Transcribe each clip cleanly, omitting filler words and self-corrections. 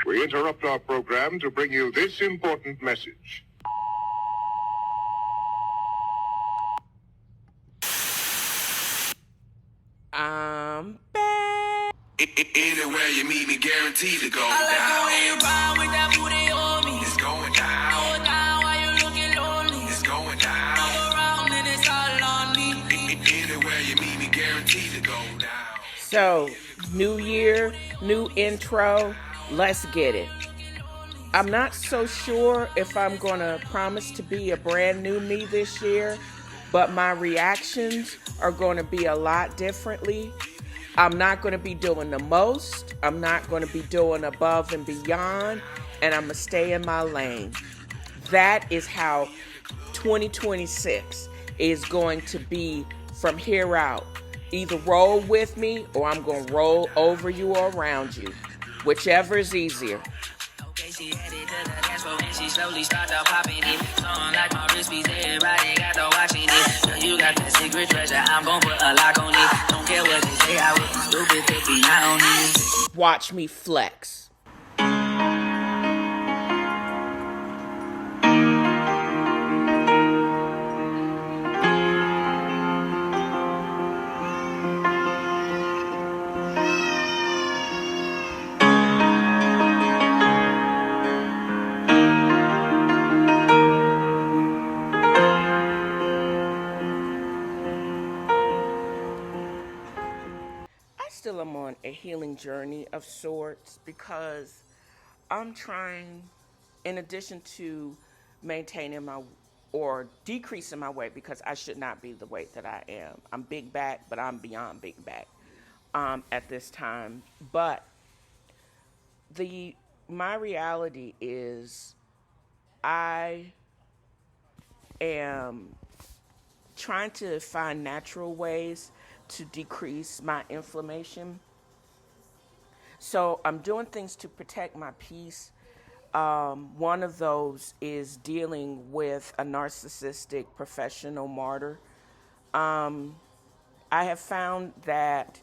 We interrupt our program to bring you this important message. I'm back. Anywhere you meet me, guaranteed to go down. I like the way you ride with that booty on me. It's going down. Go down while you looking lonely. It's going down. Come around and it's all on me. Anywhere you meet me, guaranteed to go down. So, new year, new intro. Let's get it. I'm not so sure if I'm going to promise to be a brand new me this year, but my reactions are going to be a lot differently. I'm not going to be doing the most. I'm not going to be doing above and beyond, and I'm going to stay in my lane. That is how 2026 is going to be from here out. Either roll with me or I'm going to roll over you or around you. Whichever is easier. Okay, she headed to the dance floor and she slowly started popping it. Song like my wrist piece, everybody got to watching it. Girl, you got that secret treasure, I'm gon' put a lock on it. Don't care what they say, I would be stupid if we not on it. Watch me flex. Still am on a healing journey of sorts because I'm trying, in addition to maintaining my or decreasing my weight, because I should not be the weight that I am. I'm big back, but I'm beyond big back at this time. But my reality is I am trying to find natural ways to decrease my inflammation. So I'm doing things to protect my peace. One of those is dealing with a narcissistic professional martyr. I have found that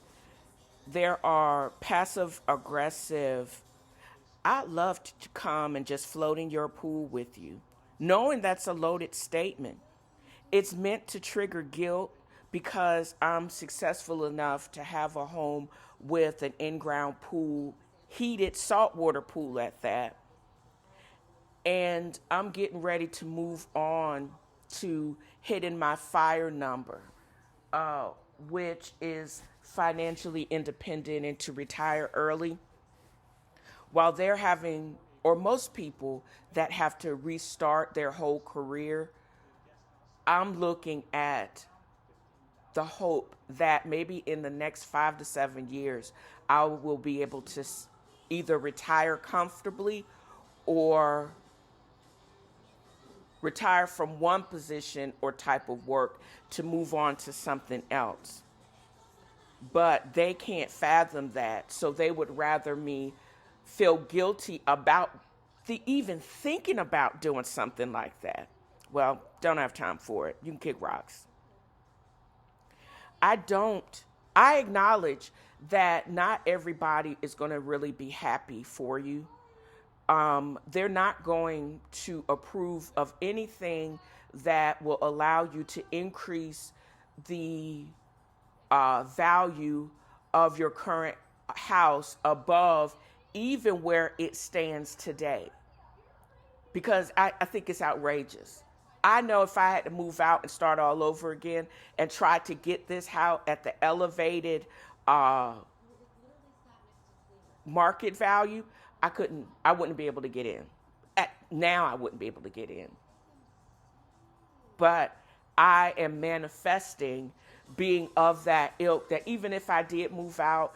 there are passive aggressive. I'd love to come and just float in your pool with you, knowing that's a loaded statement. It's meant to trigger guilt because I'm successful enough to have a home with an in-ground pool, heated saltwater pool at that. And I'm getting ready to move on to hitting my FIRE number, which is financially independent and to retire early. While they're having, or most people that have to restart their whole career, I'm looking at the hope that maybe in the next 5 to 7 years, I will be able to either retire comfortably or retire from one position or type of work to move on to something else. But they can't fathom that, so they would rather me feel guilty about even thinking about doing something like that. Well, don't have time for it. You can kick rocks. I acknowledge that not everybody is going to really be happy for you. They're not going to approve of anything that will allow you to increase the value of your current house above even where it stands today. Because I think it's outrageous. I know if I had to move out and start all over again and try to get this house at the elevated market value, I wouldn't be able to get in. Now I wouldn't be able to get in. But I am manifesting being of that ilk, that even if I did move out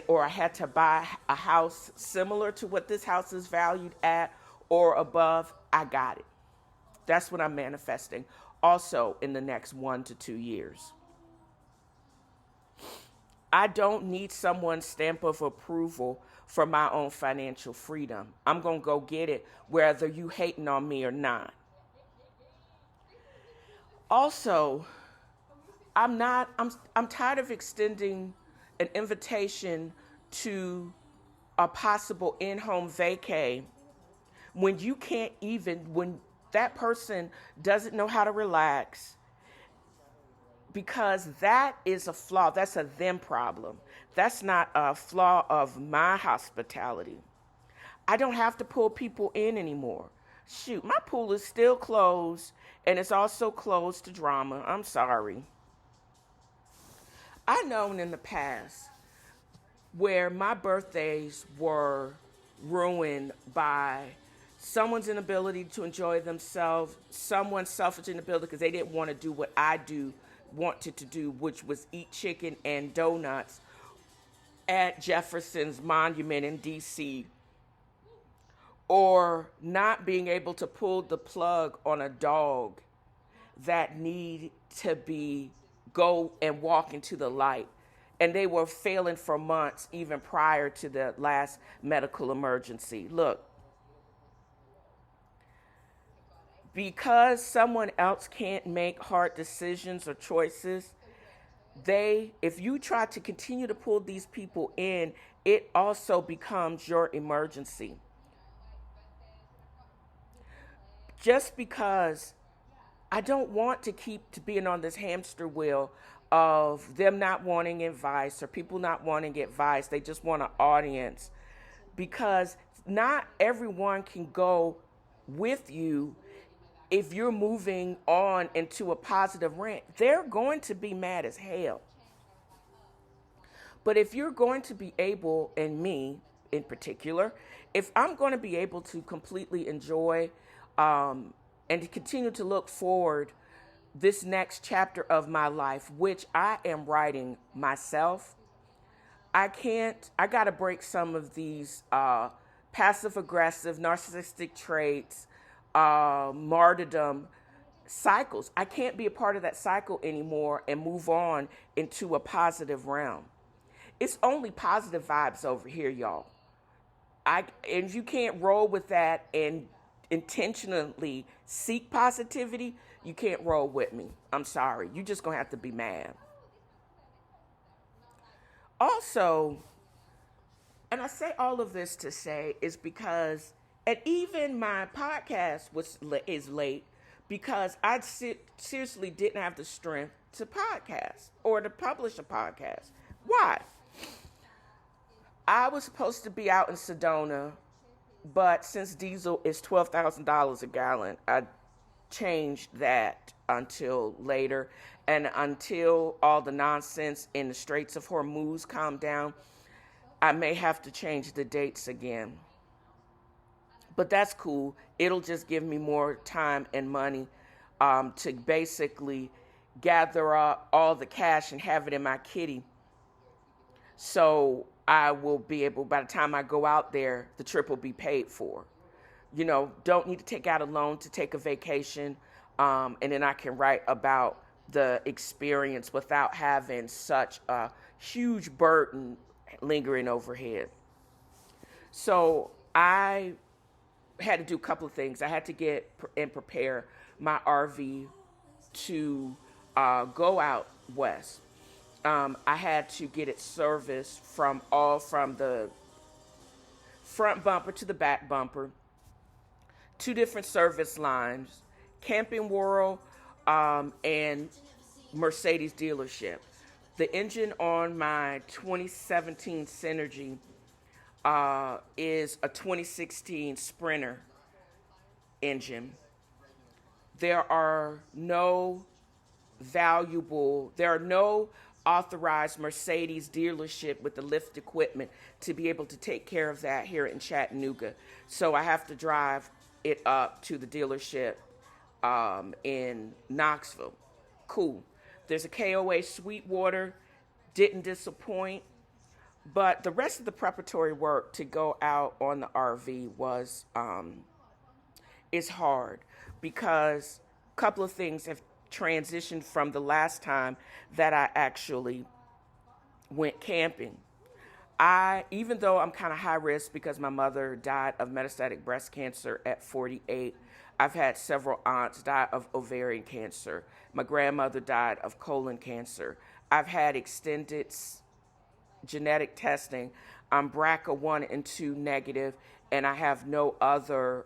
or I had to buy a house similar to what this house is valued at or above, I got it. That's what I'm manifesting also in the next 1 to 2 years. I don't need someone's stamp of approval for my own financial freedom. I'm going to go get it whether you hating on me or not. Also, I'm tired of extending an invitation to a possible in-home vacay when you can't even, when that person doesn't know how to relax, because that is a flaw. That's a them problem. That's not a flaw of my hospitality. I don't have to pull people in anymore. Shoot, my pool is still closed, and it's also closed to drama. I'm sorry. I known in the past where my birthdays were ruined by someone's inability to enjoy themselves, someone's selfish inability because they didn't want to do what I wanted to do, which was eat chicken and donuts at Jefferson's Monument in D.C., or not being able to pull the plug on a dog that need to go and walk into the light. And they were failing for months, even prior to the last medical emergency. Look, because someone else can't make hard decisions or choices, if you try to continue to pull these people in, it also becomes your emergency. Just because I don't want to keep being on this hamster wheel of them not wanting advice or people not wanting advice. They just want an audience, because not everyone can go with you. If you're moving on into a positive rant, they're going to be mad as hell. But if you're going to be able, and me in particular, if I'm going to be able to completely enjoy and to continue to look forward this next chapter of my life, which I am writing myself, I got to break some of these passive aggressive, narcissistic traits, martyrdom cycles. I can't be a part of that cycle anymore and move on into a positive realm. It's only positive vibes over here, y'all. And if you can't roll with that and intentionally seek positivity, you can't roll with me. I'm sorry. You're just going to have to be mad. Also, and I say all of this to say is because, and even my podcast is late because I seriously didn't have the strength to podcast or to publish a podcast. Why? I was supposed to be out in Sedona, but since diesel is $12,000 a gallon, I changed that until later. And until all the nonsense in the Straits of Hormuz calm down, I may have to change the dates again. But that's cool. It'll just give me more time and money to basically gather up all the cash and have it in my kitty. So I will be able, by the time I go out there, the trip will be paid for. You know, don't need to take out a loan to take a vacation. And then I can write about the experience without having such a huge burden lingering overhead. So I had to do a couple of things. I had to get and prepare my RV to go out west. I had to get it serviced from the front bumper to the back bumper, 2 different service lines, Camping World and Mercedes dealership. The engine on my 2017 Synergy is a 2016 Sprinter engine. There are no authorized Mercedes dealership with the lift equipment to be able to take care of that here in Chattanooga. So I have to drive it up to the dealership in Knoxville. Cool. There's a KOA Sweetwater, didn't disappoint. But the rest of the preparatory work to go out on the RV is hard, because a couple of things have transitioned from the last time that I actually went camping. Even though I'm kind of high risk because my mother died of metastatic breast cancer at 48, I've had several aunts die of ovarian cancer. My grandmother died of colon cancer. I've had extended genetic testing I'm BRCA1 and 2 negative, and I have no other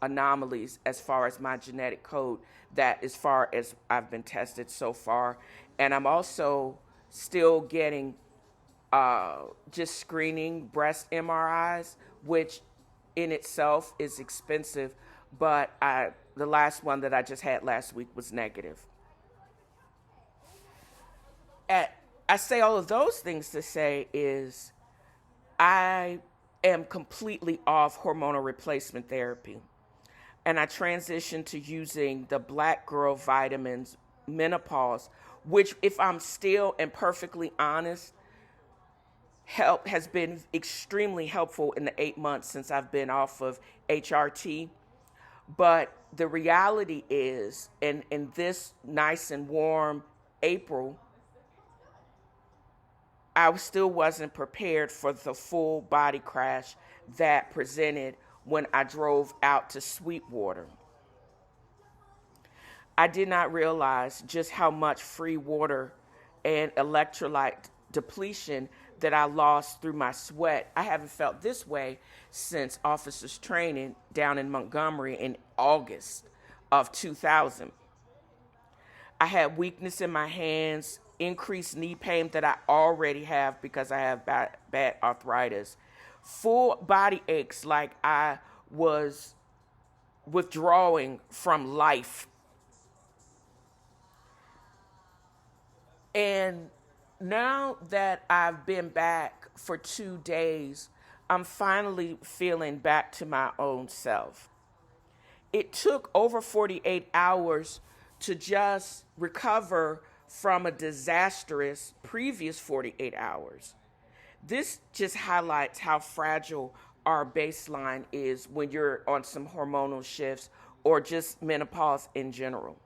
anomalies as far as my genetic code, that as far as I've been tested so far. And I'm also still getting just screening breast MRIs, which in itself is expensive, but the last one that I just had last week was negative. I say all of those things to say is I am completely off hormonal replacement therapy. And I transitioned to using the Black Girl vitamins, menopause, which, if I'm still and perfectly honest, has been extremely helpful in the 8 months since I've been off of HRT. But the reality is, in this nice and warm April, I still wasn't prepared for the full body crash that presented when I drove out to Sweetwater. I did not realize just how much free water and electrolyte depletion that I lost through my sweat. I haven't felt this way since officers training down in Montgomery in August of 2000. I had weakness in my hands, increased knee pain that I already have because I have bad arthritis, full body aches like I was withdrawing from life. And now that I've been back for 2 days, I'm finally feeling back to my own self. It took over 48 hours to just recover from a disastrous previous 48 hours. This just highlights how fragile our baseline is when you're on some hormonal shifts or just menopause in general.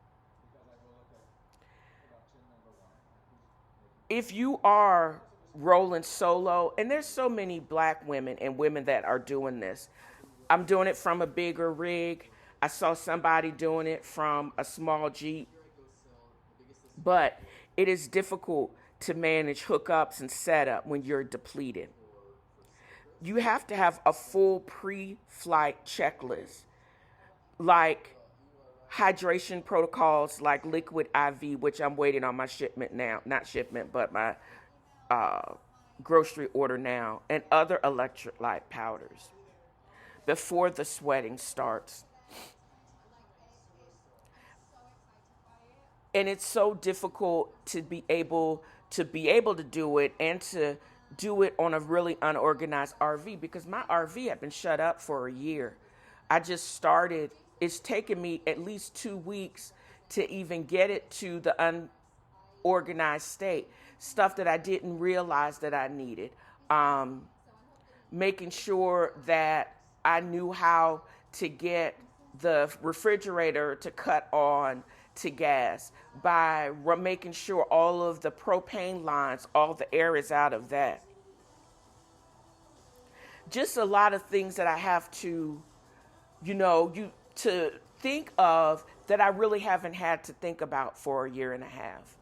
If you are rolling solo, and there's so many Black women and women that are doing this. I'm doing it from a bigger rig. I saw somebody doing it from a small Jeep. But it is difficult to manage hookups and setup when you're depleted. You have to have a full pre-flight checklist, like hydration protocols like liquid IV, which I'm waiting on my shipment now, not shipment, but my grocery order now, and other electrolyte powders before the sweating starts. And it's so difficult to be able to do it and to do it on a really unorganized RV, because my RV had been shut up for a year. I just started. It's taken me at least 2 weeks to even get it to the unorganized state. Stuff that I didn't realize that I needed. Making sure that I knew how to get the refrigerator to cut on to gas, by making sure all of the propane lines, all the air is out of that. Just a lot of things that I have to, to think of that I really haven't had to think about for a year and a half.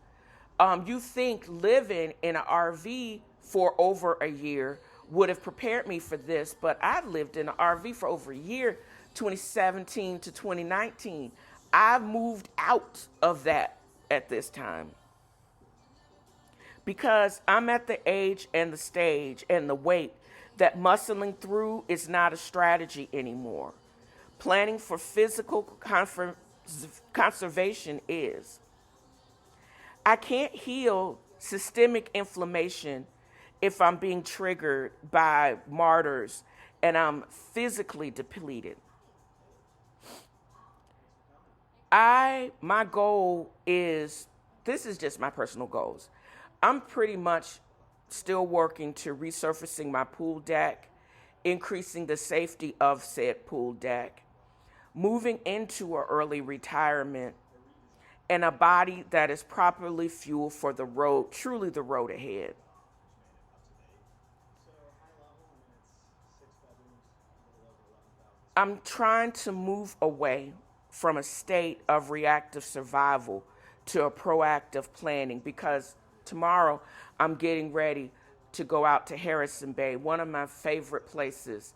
You think living in an RV for over a year would have prepared me for this, but I've lived in an RV for over a year, 2017 to 2019. I've moved out of that at this time because I'm at the age and the stage and the weight that muscling through is not a strategy anymore. Planning for physical conservation is. I can't heal systemic inflammation if I'm being triggered by martyrs and I'm physically depleted. My goal is, this is just my personal goals. I'm pretty much still working to resurfacing my pool deck, increasing the safety of said pool deck, moving into an early retirement, and a body that is properly fueled for the road, truly the road ahead. I'm trying to move away from a state of reactive survival to a proactive planning, because tomorrow I'm getting ready to go out to Harrison Bay, one of my favorite places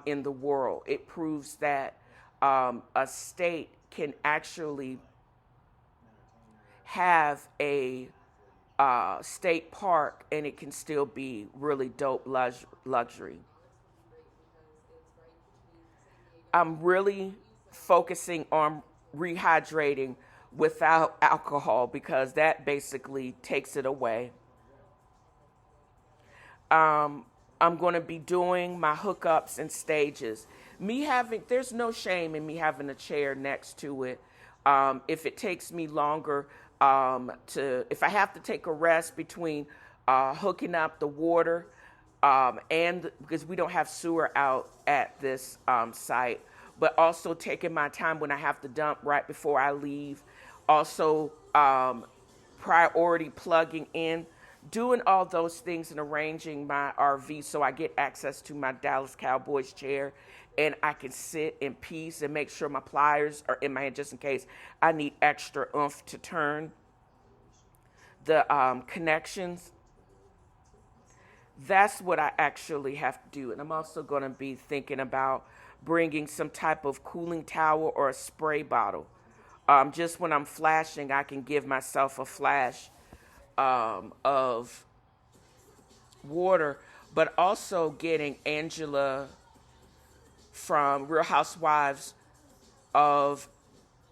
in the world. It proves that a state can actually have a state park and it can still be really dope luxury. I'm really focusing on rehydrating without alcohol because that basically takes it away. I'm going to be doing my hookups in stages. There's no shame in me having a chair next to it. If it takes me longer if I have to take a rest between hooking up the water and because we don't have sewer out at this site, but also taking my time when I have to dump right before I leave. Also, priority plugging in, doing all those things and arranging my RV so I get access to my Dallas Cowboys chair and I can sit in peace and make sure my pliers are in my hand just in case I need extra oomph to turn the connections. That's what I actually have to do. And I'm also going to be thinking about bringing some type of cooling tower or a spray bottle. Just when I'm flashing, I can give myself a flash of water, but also getting Angela from Real Housewives of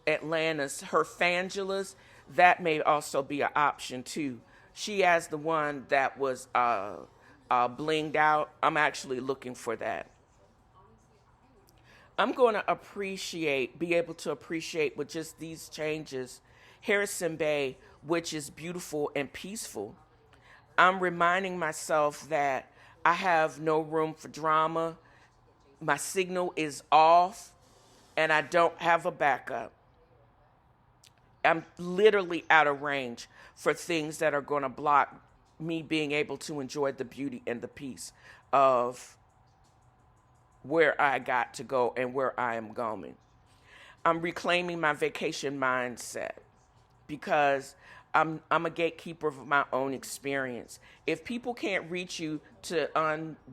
Atlanta's, her Fangelas, that may also be an option too. She has the one that was blinged out. I'm actually looking for that. I'm going to be able to appreciate with just these changes, Harrison Bay, which is beautiful and peaceful. I'm reminding myself that I have no room for drama. My signal is off and I don't have a backup. I'm literally out of range for things that are going to block me being able to enjoy the beauty and the peace of where I got to go and where I am going. I'm reclaiming my vacation mindset because I'm a gatekeeper of my own experience. If people can't reach you to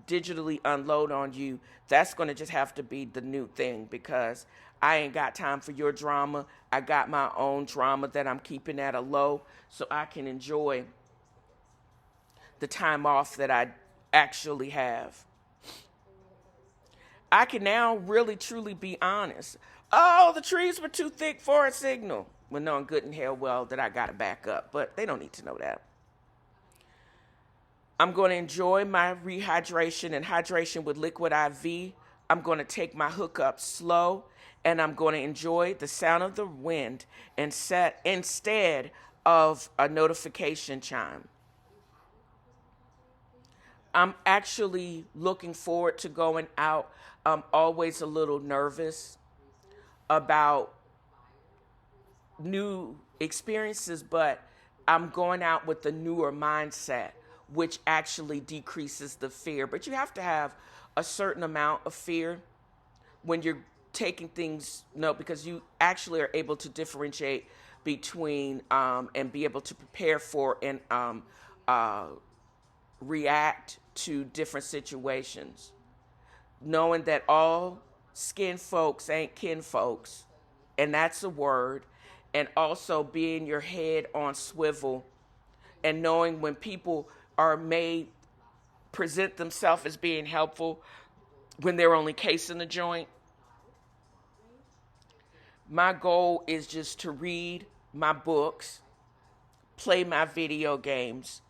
digitally unload on you, that's going to just have to be the new thing because I ain't got time for your drama. I got my own drama that I'm keeping at a low so I can enjoy the time off that I actually have. I can now really truly be honest. Oh, the trees were too thick for a signal. Well, knowing good and hell well that I got to back up, but they don't need to know that. I'm going to enjoy my rehydration and hydration with liquid IV. I'm going to take my hookup slow, and I'm going to enjoy the sound of the wind instead of a notification chime. I'm actually looking forward to going out. I'm always a little nervous about new experiences, but I'm going out with a newer mindset, which actually decreases the fear. But you have to have a certain amount of fear when you're taking things, because you actually are able to differentiate between and be able to prepare for and react to different situations. Knowing that all skin folks ain't kin folks, and that's a word, and also being your head on swivel and knowing when people are present themselves as being helpful when they're only casing the joint. My goal is just to read my books, play my video games,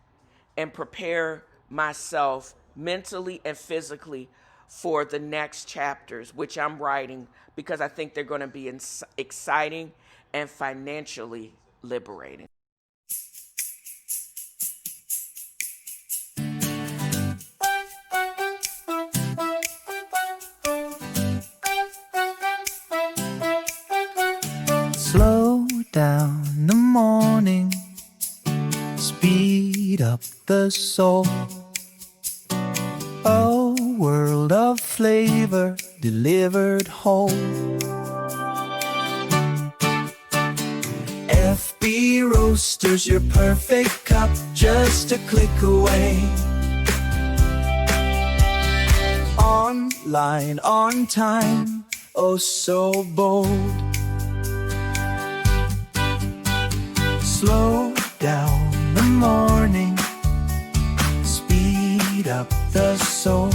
and prepare myself mentally and physically for the next chapters, which I'm writing because I think they're going to be exciting and financially liberating. Slow down the morning, speed up the soul. A world of flavor delivered whole. FB Roasters, your perfect cup, just a click away. online on time, oh so bold. Slow down the morning, speed up the soul.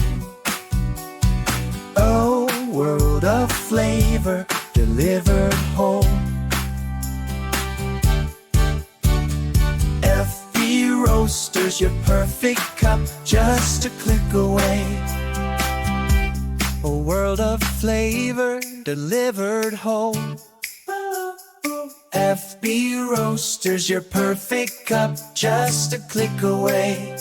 A world of flavor delivered whole. FB Roasters, your perfect cup, just a click away. A world of flavor delivered whole. FB Roasters, your perfect cup, just a click away.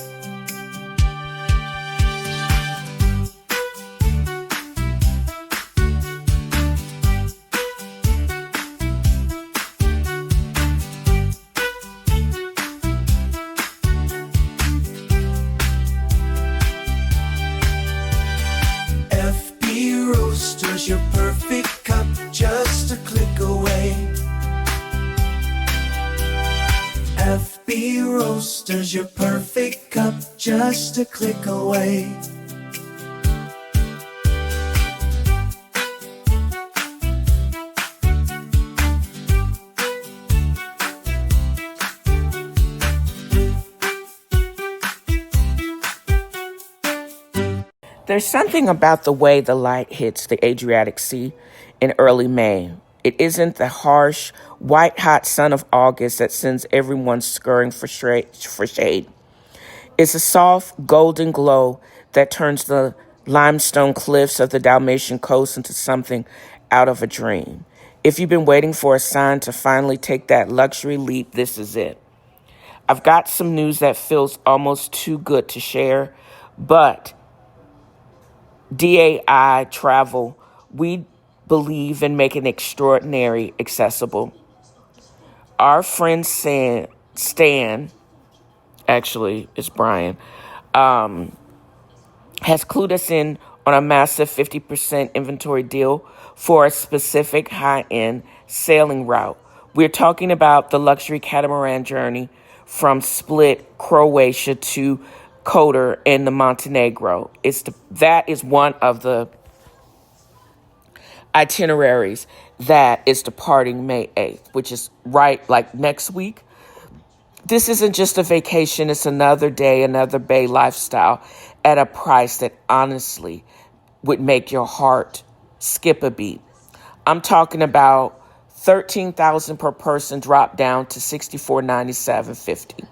FB Roasters, your perfect cup, just a click away. FB Roasters, your perfect cup, just a click away. There's something about the way the light hits the Adriatic Sea in early May. It isn't the harsh, white-hot sun of August that sends everyone scurrying for shade. It's a soft, golden glow that turns the limestone cliffs of the Dalmatian coast into something out of a dream. If you've been waiting for a sign to finally take that luxury leap, this is it. I've got some news that feels almost too good to share, but DAI Travel, we believe in making extraordinary accessible. Our friend Stan, actually it's Brian, has clued us in on a massive 50% inventory deal for a specific high-end sailing route. We're talking about the luxury catamaran journey from Split, Croatia to Kotor in the Montenegro. That is one of the itineraries that is departing May 8th, which is right like next week. This isn't just a vacation, it's another day, another bay lifestyle at a price that honestly would make your heart skip a beat. I'm talking about $13,000 per person dropped down to $64.97.50.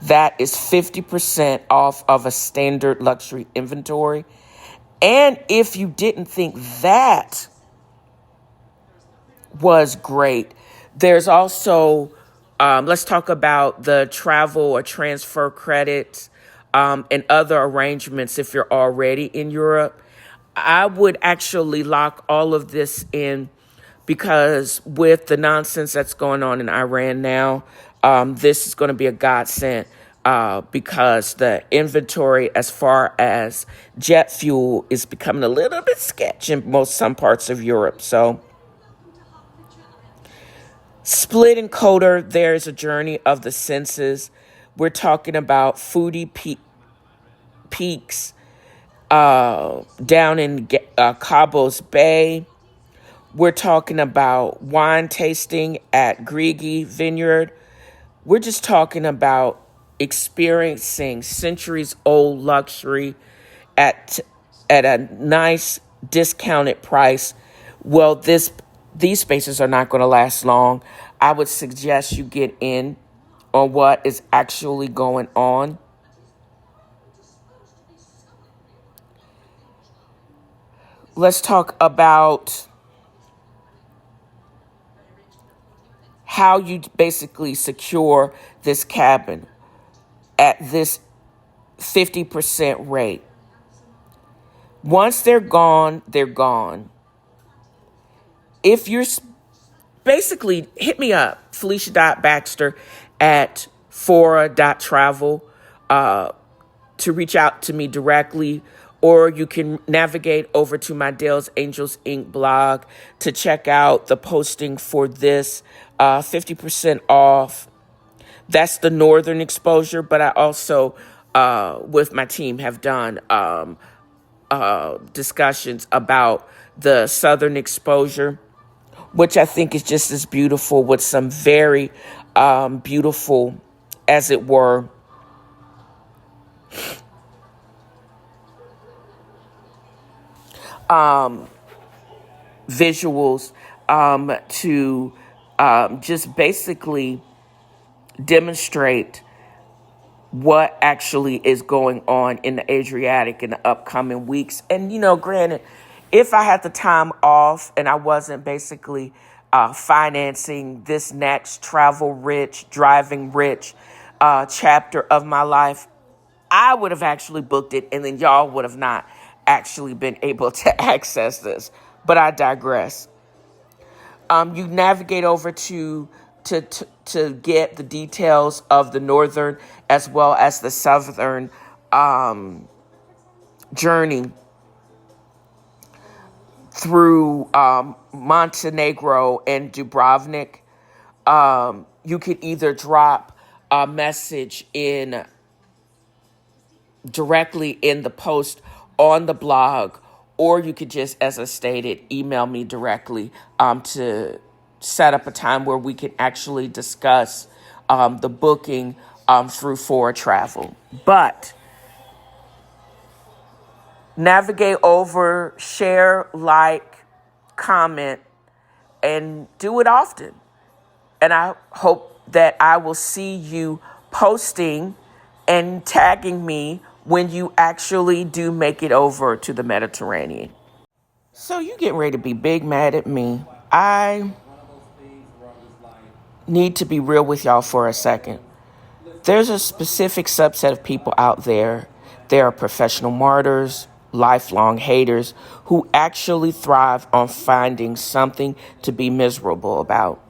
That is 50% off of a standard luxury inventory. And if you didn't think that was great, there's also, let's talk about the travel or transfer credits and other arrangements if you're already in Europe. I would actually lock all of this in because with the nonsense that's going on in Iran now, this is going to be a godsend because the inventory as far as jet fuel is becoming a little bit sketchy in some parts of Europe. So Split and Kotor, there's a journey of the senses. We're talking about foodie peaks down in Cabos Bay. We're talking about wine tasting at Grigi Vineyard. We're just talking about experiencing centuries-old luxury at a nice discounted price. Well, these spaces are not going to last long. I would suggest you get in on what is actually going on. Let's talk about how you basically secure this cabin at this 50% rate. Once they're gone, they're gone. If you're basically, hit me up, Felicia.Baxter at Fora.travel to reach out to me directly, or you can navigate over to my Dale's Angels Inc. blog to check out the posting for this 50% off. That's the northern exposure, but I also, with my team, have done discussions about the Southern exposure, which I think is just as beautiful, with some very beautiful, as it were, visuals to just basically demonstrate what actually is going on in the Adriatic in the upcoming weeks. And, granted, if I had the time off and I wasn't basically financing this next travel rich, driving rich chapter of my life, I would have actually booked it, and then y'all would have not actually been able to access this. But I digress. You navigate over to get the details of the northern as well as the southern journey through Montenegro and Dubrovnik. You could either drop a message in directly in the post on the blog, or you could just, as I stated, email me directly to set up a time where we can actually discuss the booking through Fora Travel. But navigate over, share, like, comment, and do it often. And I hope that I will see you posting and tagging me when you actually do make it over to the Mediterranean. So you getting ready to be big mad at me. I need to be real with y'all for a second. There's a specific subset of people out there. There are professional martyrs, lifelong haters, who actually thrive on finding something to be miserable about.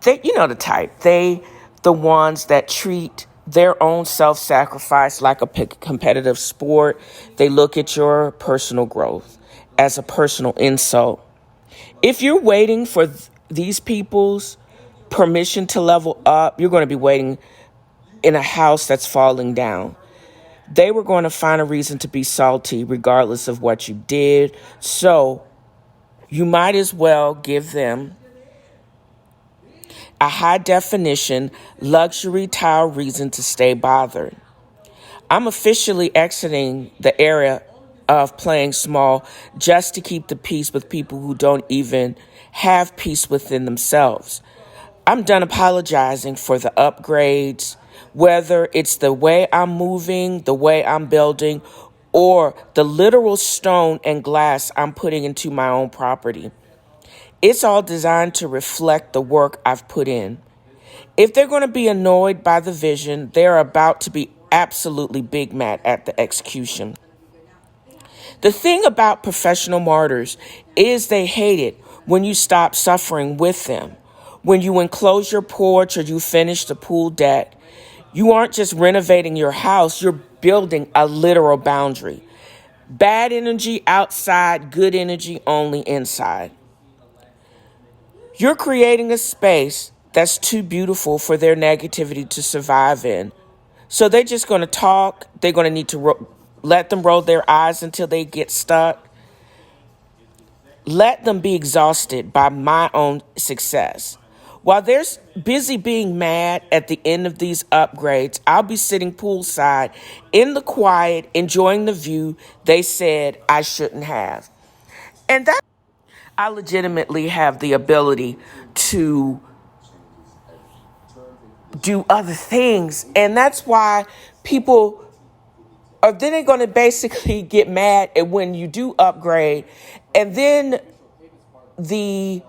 They, the type. The ones that treat their own self-sacrifice like a competitive sport. They look at your personal growth as a personal insult. If you're waiting for these people's permission to level up, you're going to be waiting in a house that's falling down. They were going to find a reason to be salty regardless of what you did. So you might as well give them a high definition luxury tile reason to stay bothered. I'm officially exiting the era of playing small just to keep the peace with people who don't even have peace within themselves. I'm done apologizing for the upgrades, whether it's the way I'm moving, the way I'm building, or the literal stone and glass I'm putting into my own property. It's all designed to reflect the work I've put in. If they're going to be annoyed by the vision, they're about to be absolutely big mad at the execution. The thing about professional martyrs is they hate it when you stop suffering with them. When you enclose your porch or you finish the pool deck, you aren't just renovating your house, you're building a literal boundary. Bad energy outside, good energy only inside. You're creating a space that's too beautiful for their negativity to survive in. So they're just going to talk. They're going to need to let them roll their eyes until they get stuck. Let them be exhausted by my own success. While they're busy being mad at the end of these upgrades, I'll be sitting poolside in the quiet, enjoying the view they said I shouldn't have. And that I legitimately have the ability to do other things. And that's why people are then going to basically get mad at when you do upgrade. And then the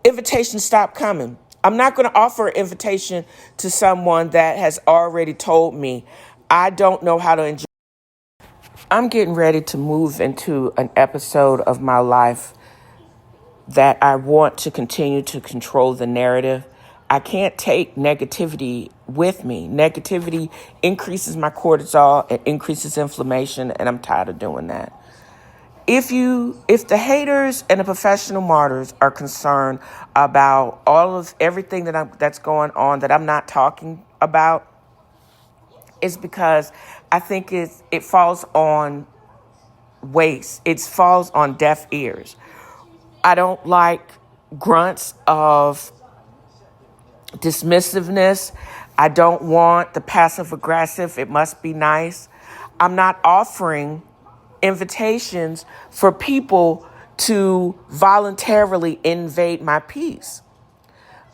invitations stop coming. I'm not going to offer an invitation to someone that has already told me I don't know how to enjoy. I'm getting ready to move into an episode of my life that I want to continue to control the narrative. I can't take negativity with me. Negativity increases my cortisol and increases inflammation, and I'm tired of doing that. If the haters and the professional martyrs are concerned about everything that's going on that I'm not talking about, it's because I think it falls on waste. It falls on deaf ears. I don't like grunts of dismissiveness. I don't want the passive aggressive. It must be nice. I'm not offering invitations for people to voluntarily invade my peace.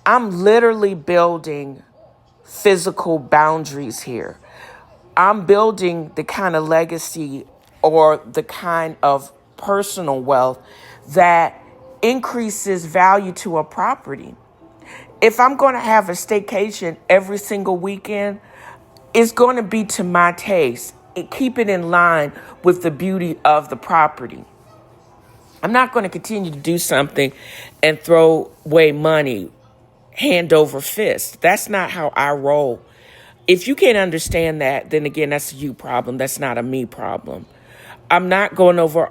I'm literally building physical boundaries here. I'm building the kind of legacy or the kind of personal wealth that increases value to a property. If I'm going to have a staycation every single weekend, it's going to be to my taste. Keep it in line with the beauty of the property. I'm not going to continue to do something and throw away money hand over fist. That's not how I roll. If you can't understand that, then again, that's a you problem. That's not a me problem. I'm not going over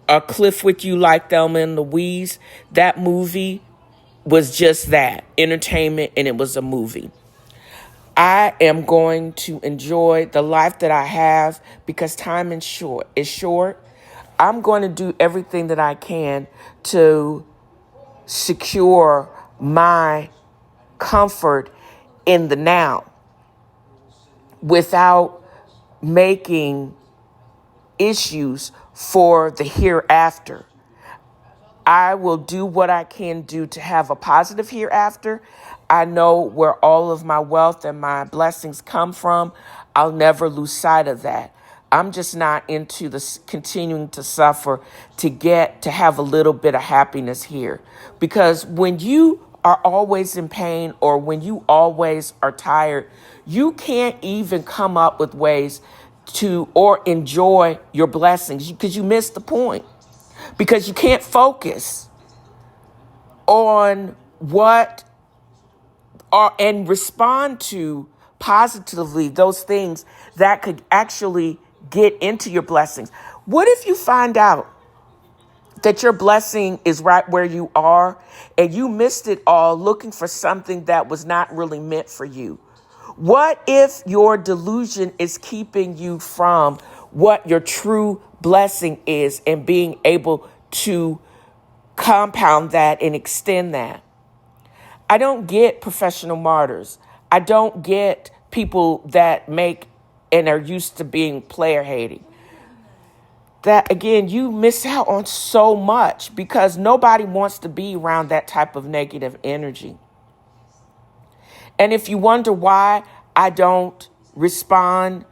a cliff with you like Thelma and Louise. That movie was just that, entertainment, and it was a movie. I am going to enjoy the life that I have because time is short. I'm going to do everything that I can to secure my comfort in the now without making issues for the hereafter. I will do what I can do to have a positive hereafter. I know where all of my wealth and my blessings come from. I'll never lose sight of that. I'm just not into this continuing to suffer to have a little bit of happiness here. Because when you are always in pain or when you always are tired, you can't even come up with ways to or enjoy your blessings because you miss the point. Because you can't focus on what and respond to positively those things that could actually get into your blessings. What if you find out that your blessing is right where you are and you missed it all looking for something that was not really meant for you? What if your delusion is keeping you from what your true blessing is and being able to compound that and extend that? I don't get professional martyrs. I don't get people that make and are used to being player hating. That again, you miss out on so much because nobody wants to be around that type of negative energy. And if you wonder why I don't respond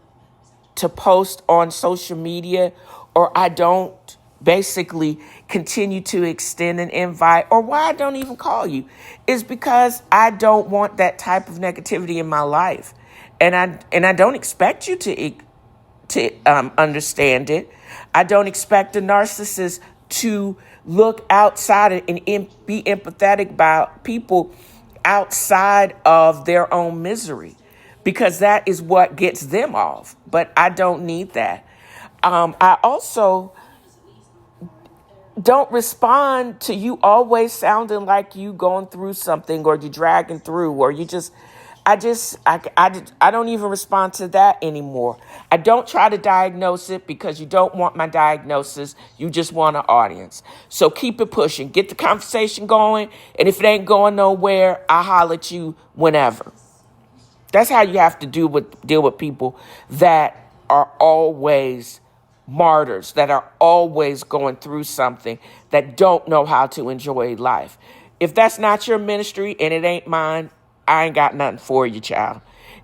to post on social media or I don't basically continue to extend an invite or why I don't even call you is because I don't want that type of negativity in my life. And I don't expect you to understand it. I don't expect a narcissist to look outside and be empathetic about people outside of their own misery because that is what gets them off. But I don't need that. I also don't respond to you always sounding like you going through something or you dragging through or you just, I don't even respond to that anymore. I don't try to diagnose it because you don't want my diagnosis. You just want an audience. So keep it pushing. Get the conversation going. And if it ain't going nowhere, I'll holler at you whenever. That's how you have to deal with people that are always martyrs, that are always going through something, that don't know how to enjoy life. If that's not your ministry and it ain't mine, I ain't got nothing for you, child.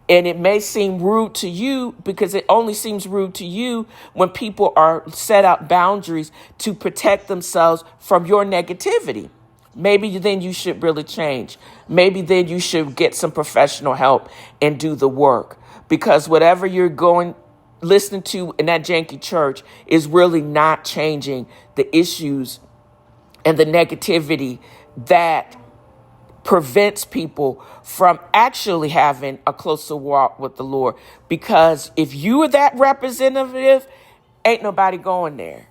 And it may seem rude to you because it only seems rude to you when people are set up boundaries to protect themselves from your negativity. Maybe then you should really change. Maybe then you should get some professional help and do the work because whatever you're listening to in that janky church is really not changing the issues and the negativity that prevents people from actually having a closer walk with the Lord. Because if you are that representative, ain't nobody going there.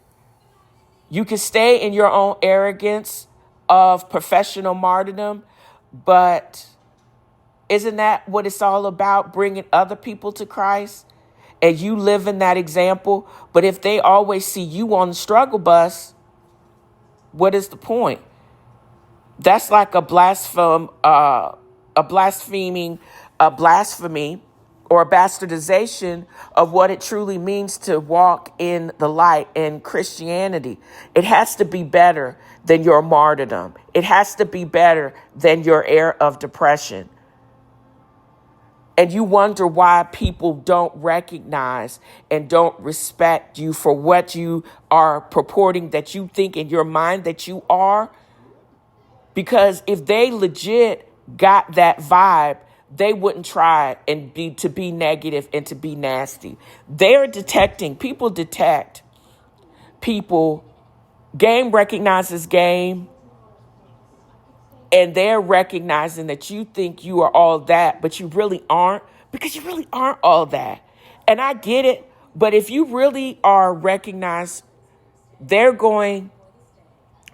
You can stay in your own arrogance of professional martyrdom, but isn't that what it's all about? Bringing other people to Christ? and you live in that example. But if they always see you on the struggle bus, what is the point? That's like a blasphemy, or a bastardization of what it truly means to walk in the light in Christianity. It has to be better than your martyrdom. It has to be better than your era of depression. And you wonder why people don't recognize and don't respect you for what you are purporting that you think in your mind that you are. Because if they legit got that vibe, they wouldn't try and to be negative and to be nasty. They're detecting. People detect. People, game recognizes game. And they're recognizing that you think you are all that, but you really aren't, because you really aren't all that. And I get it. But if you really are recognized, they're going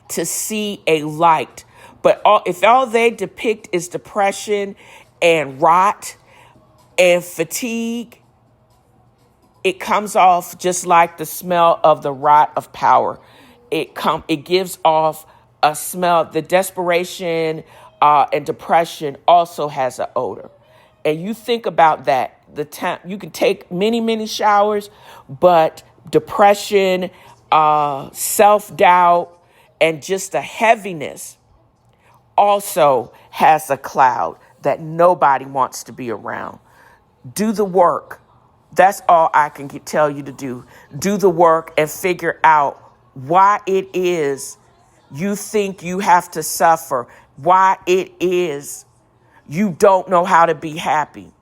to see a light. But if all they depict is depression and rot and fatigue, it comes off just like the smell of the rot of power. It gives off a smell. The desperation and depression also has an odor. And you think about that. The time you can take many, many showers, but depression, self-doubt, and just a heaviness also has a cloud that nobody wants to be around. Do the work. That's all I can tell you to do. Do the work and figure out why it is you think you have to suffer, why it is you don't know how to be happy,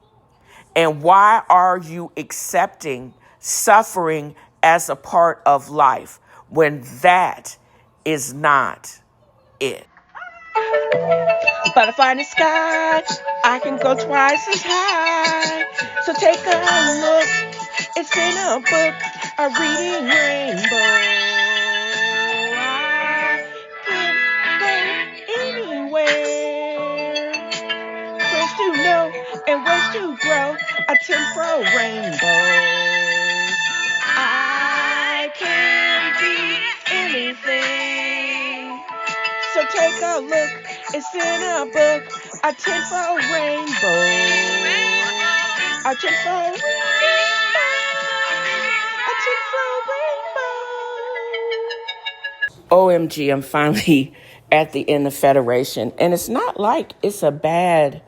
and why are you accepting suffering as a part of life when that is not it. Butterfly in the sky, I can go twice as high. So take a look, it's in a book, a reading rainbow. I can go anywhere. Where's to know and where's to grow, a temporal rainbow. I can be anything. So take a look, it's in a book, a temporal rainbow. A temporal rainbow. A temporal rainbow. OMG, I'm finally at the end of Federation. And it's not like it's a bad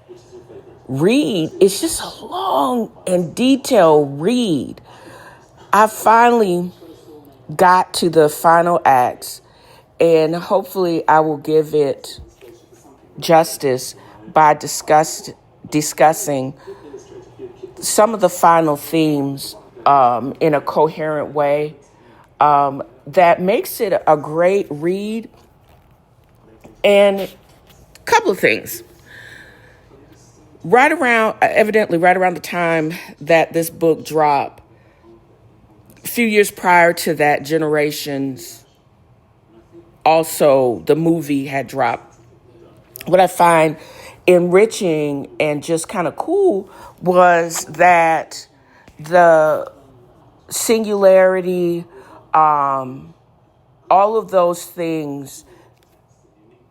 read. It's just a long and detailed read. I finally got to the final acts. And hopefully I will give it justice by discussing some of the final themes in a coherent way that makes it a great read. And a couple of things. Evidently right around the time that this book dropped, a few years prior to that, Generations, also the movie had dropped. What I find enriching and just kind of cool was that the singularity, all of those things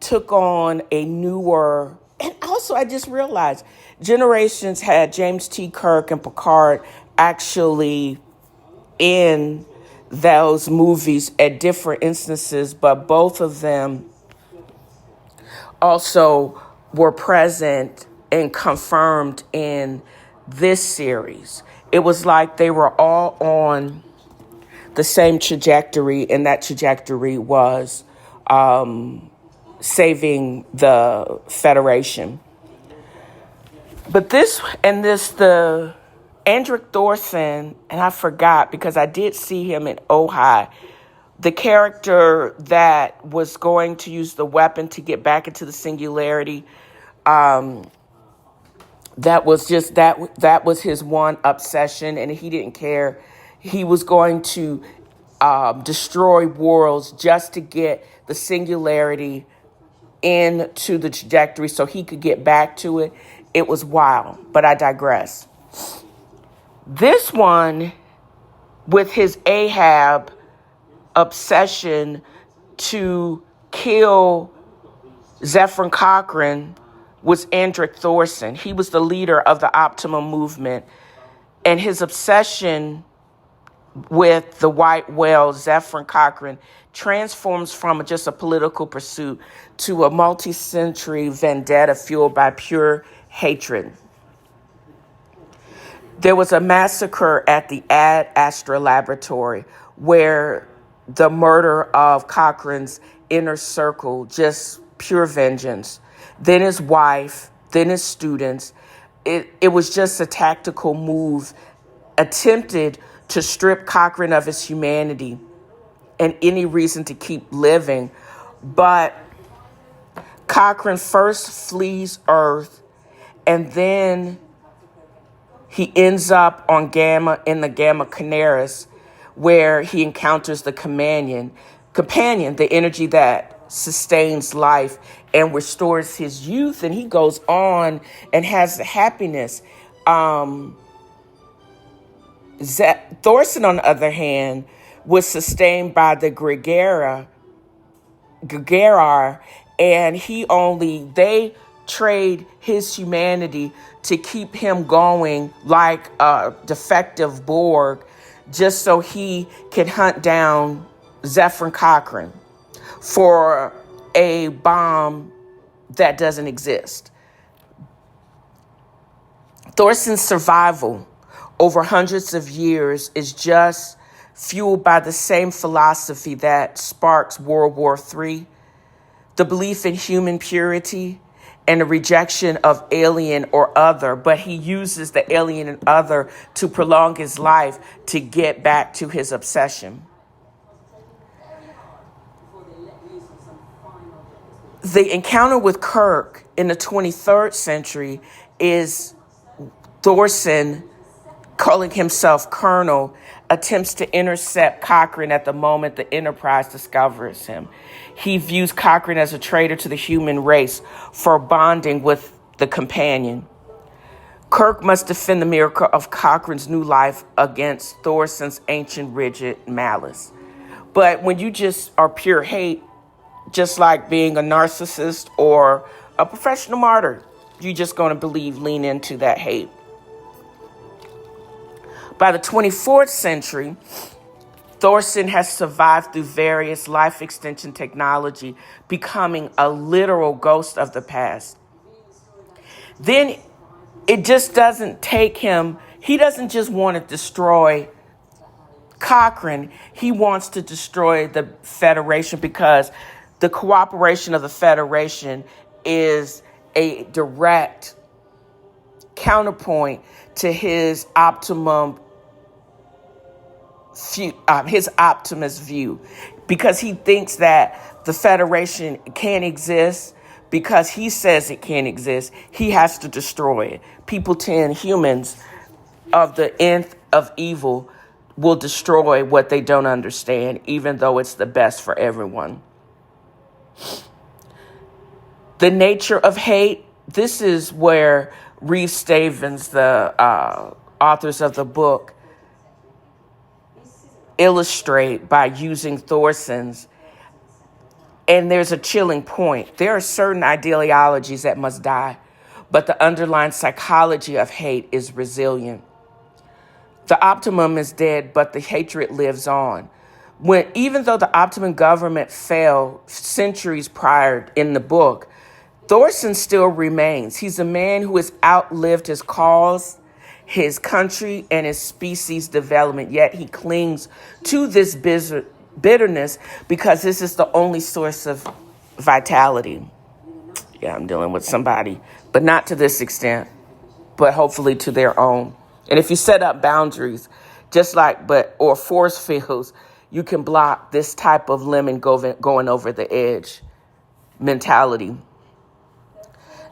took on a newer, and also I just realized Generations had James T. Kirk and Picard actually in those movies at different instances, but both of them also were present and confirmed in this series. It was like they were all on the same trajectory, and that trajectory was saving the Federation. But the Andrick Thorson, and I forgot because I did see him in Ojai, the character that was going to use the weapon to get back into the singularity, that was his one obsession, and he didn't care. He was going to destroy worlds just to get the singularity into the trajectory so he could get back to it. It was wild, but I digress. This one, with his Ahab obsession to kill Zephyr Cochrane, was Andrik Thorson. He was the leader of the Optimum movement, and his obsession with the white whale, Zephyr Cochrane, transforms from just a political pursuit to a multi-century vendetta fueled by pure hatred. There was a massacre at the Ad Astra laboratory where the murder of Cochrane's inner circle, just pure vengeance. Then his wife, then his students. It was just a tactical move attempted to strip Cochrane of his humanity and any reason to keep living. But Cochrane first flees Earth, and then he ends up on in the Gamma Canaris, where he encounters the companion, the energy that sustains life and restores his youth, and he goes on and has the happiness. Thorson, on the other hand, was sustained by the Gregarar, and they trade his humanity to keep him going like a defective Borg, just so he can hunt down Zephyr Cochrane for a bomb that doesn't exist. Thorson's survival over hundreds of years is just fueled by the same philosophy that sparks World War III, the belief in human purity and the rejection of alien or other, but he uses the alien and other to prolong his life to get back to his obsession. The encounter with Kirk in the 23rd century is Thorson, calling himself Colonel, attempts to intercept Cochrane at the moment the Enterprise discovers him. He views Cochrane as a traitor to the human race for bonding with the companion. Kirk must defend the miracle of Cochrane's new life against Thorson's ancient rigid malice. But when you just are pure hate, just like being a narcissist or a professional martyr, you're just going to lean into that hate. By the 24th century, Thorson has survived through various life extension technology, becoming a literal ghost of the past. Then it just doesn't take him. He doesn't just want to destroy Cochrane. He wants to destroy the Federation because the cooperation of the Federation is a direct counterpoint to his optimist view, because he thinks that the Federation can't exist because he says it can't exist. He has to destroy it. Humans of the nth of evil will destroy what they don't understand, even though it's the best for everyone. The nature of hate. This is where Reeve Stavins, the authors of the book, illustrate by using Thorson's. And there's a chilling point. There are certain ideologies that must die, but the underlying psychology of hate is resilient. The optimum is dead, but the hatred lives on. Even though the Optimum government fell centuries prior in the book, Thorson still remains. He's a man who has outlived his cause, his country, and his species development, yet he clings to this bitterness because this is the only source of vitality. Yeah, I'm dealing with somebody, but not to this extent, but hopefully to their own. And if you set up boundaries, or force fields, you can block this type of lemon going over the edge mentality.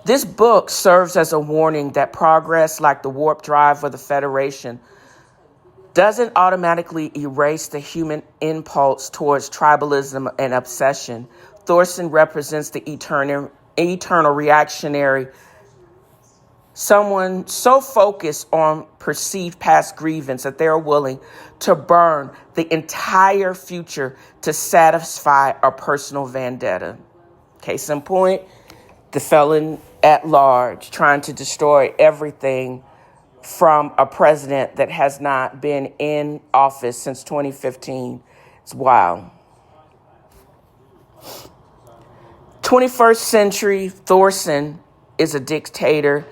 This book serves as a warning that progress, like the warp drive of the Federation, doesn't automatically erase the human impulse towards tribalism and obsession. Thorson represents the eternal reactionary Someone so focused on perceived past grievance that they're willing to burn the entire future to satisfy a personal vendetta. Case in point, the felon at large trying to destroy everything from a president that has not been in office since 2015. It's wild. 21st century Thorson is a dictator.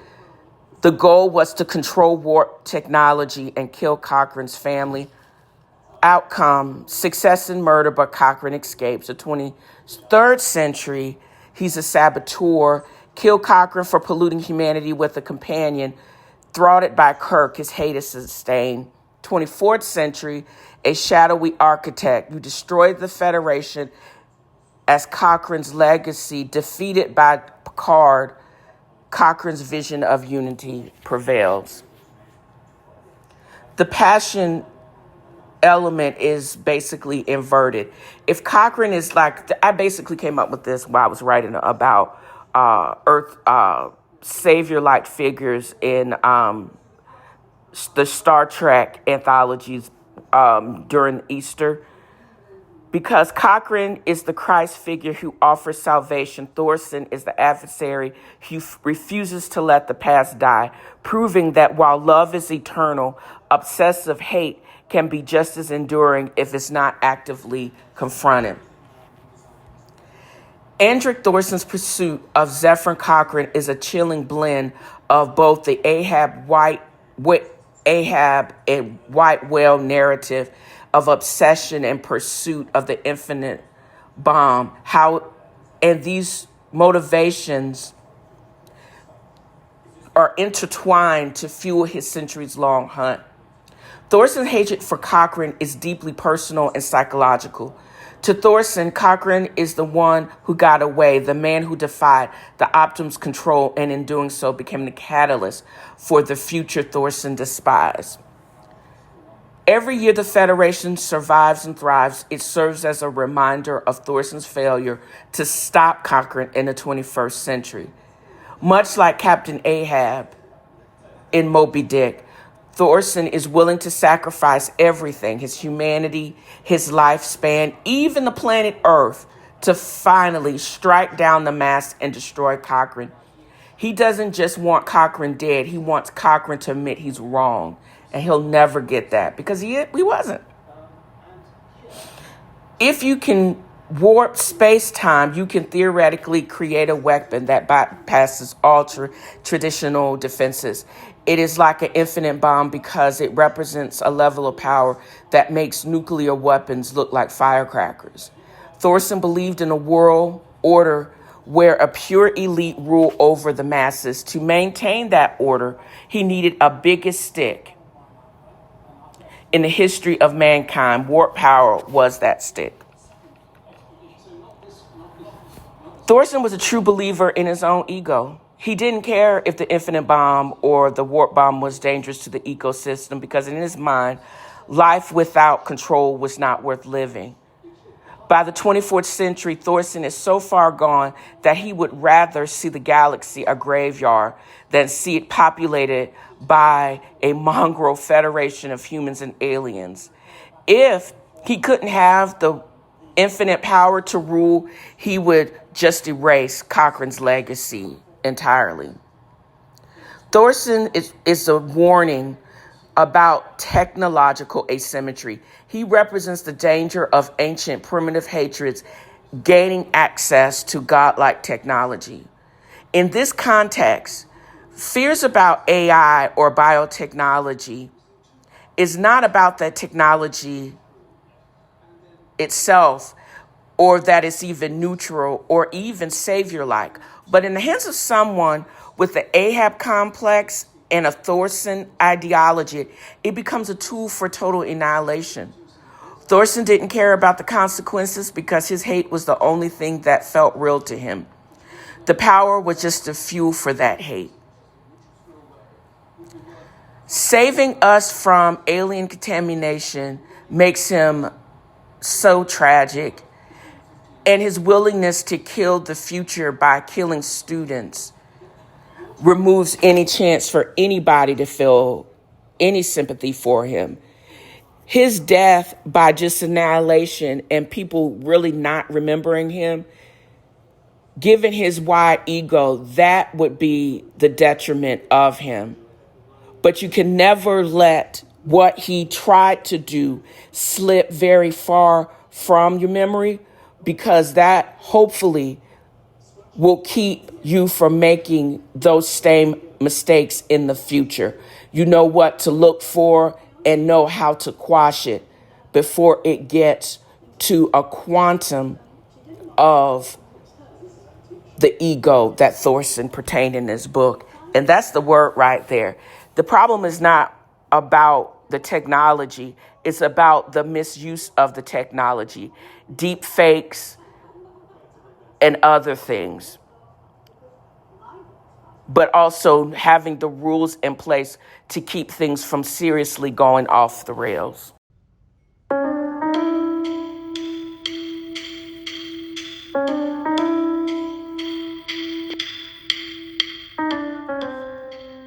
The goal was to control warp technology and kill Cochrane's family. Outcome, success in murder, but Cochrane escapes. The 23rd century, he's a saboteur. Killed Cochrane for polluting humanity with a companion. Thwarted by Kirk, his hate is sustained. 24th century, a shadowy architect. You destroyed the Federation as Cochrane's legacy. Defeated by Picard, Cochrane's vision of unity prevails. The passion element is basically inverted. If Cochrane is like, I basically came up with this while I was writing about Earth savior-like figures in the Star Trek anthologies during Easter. Because Cochrane is the Christ figure who offers salvation, Thorson is the adversary who refuses to let the past die, proving that while love is eternal, obsessive hate can be just as enduring if it's not actively confronted. Andric Thorson's pursuit of Zephyr Cochrane is a chilling blend of both the Ahab and white whale narrative of obsession and pursuit of the infinite bomb. And these motivations are intertwined to fuel his centuries-long hunt. Thorson's hatred for Cochrane is deeply personal and psychological. To Thorson, Cochrane is the one who got away, the man who defied the Optimum's control, and in doing so became the catalyst for the future Thorson despised. Every year the Federation survives and thrives, it serves as a reminder of Thorson's failure to stop Cochrane in the 21st century. Much like Captain Ahab in Moby Dick, Thorson is willing to sacrifice everything, his humanity, his lifespan, even the planet Earth, to finally strike down the mast and destroy Cochrane. He doesn't just want Cochrane dead, he wants Cochrane to admit he's wrong. And he'll never get that because he wasn't. If you can warp space-time, you can theoretically create a weapon that bypasses all traditional defenses. It is like an infinite bomb because it represents a level of power that makes nuclear weapons look like firecrackers. Thorson believed in a world order where a pure elite ruled over the masses. To maintain that order, he needed a biggest stick. In the history of mankind, warp power was that stick. Thorson was a true believer in his own ego. He didn't care if the infinite bomb or the warp bomb was dangerous to the ecosystem because in his mind, life without control was not worth living. By the 24th century, Thorson is so far gone that he would rather see the galaxy a graveyard than see it populated by a mongrel federation of humans and aliens. If he couldn't have the infinite power to rule, he would just erase Cochrane's legacy entirely. Thorson is a warning about technological asymmetry. He represents the danger of ancient primitive hatreds gaining access to godlike technology. In this context, fears about AI or biotechnology is not about that technology itself or that it's even neutral or even savior-like. But in the hands of someone with the Ahab complex and a Thorson ideology, it becomes a tool for total annihilation. Thorson didn't care about the consequences because his hate was the only thing that felt real to him. The power was just the fuel for that hate. Saving us from alien contamination makes him so tragic, and his willingness to kill the future by killing students removes any chance for anybody to feel any sympathy for him. His death by just annihilation and people really not remembering him, given his wide ego, that would be the detriment of him. But you can never let what he tried to do slip very far from your memory, because that hopefully will keep you from making those same mistakes in the future. You know what to look for and know how to quash it before it gets to a quantum of the ego that Thorson pertained in this book. And that's the word right there. The problem is not about the technology. It's about the misuse of the technology, deep fakes and other things. But also having the rules in place to keep things from seriously going off the rails.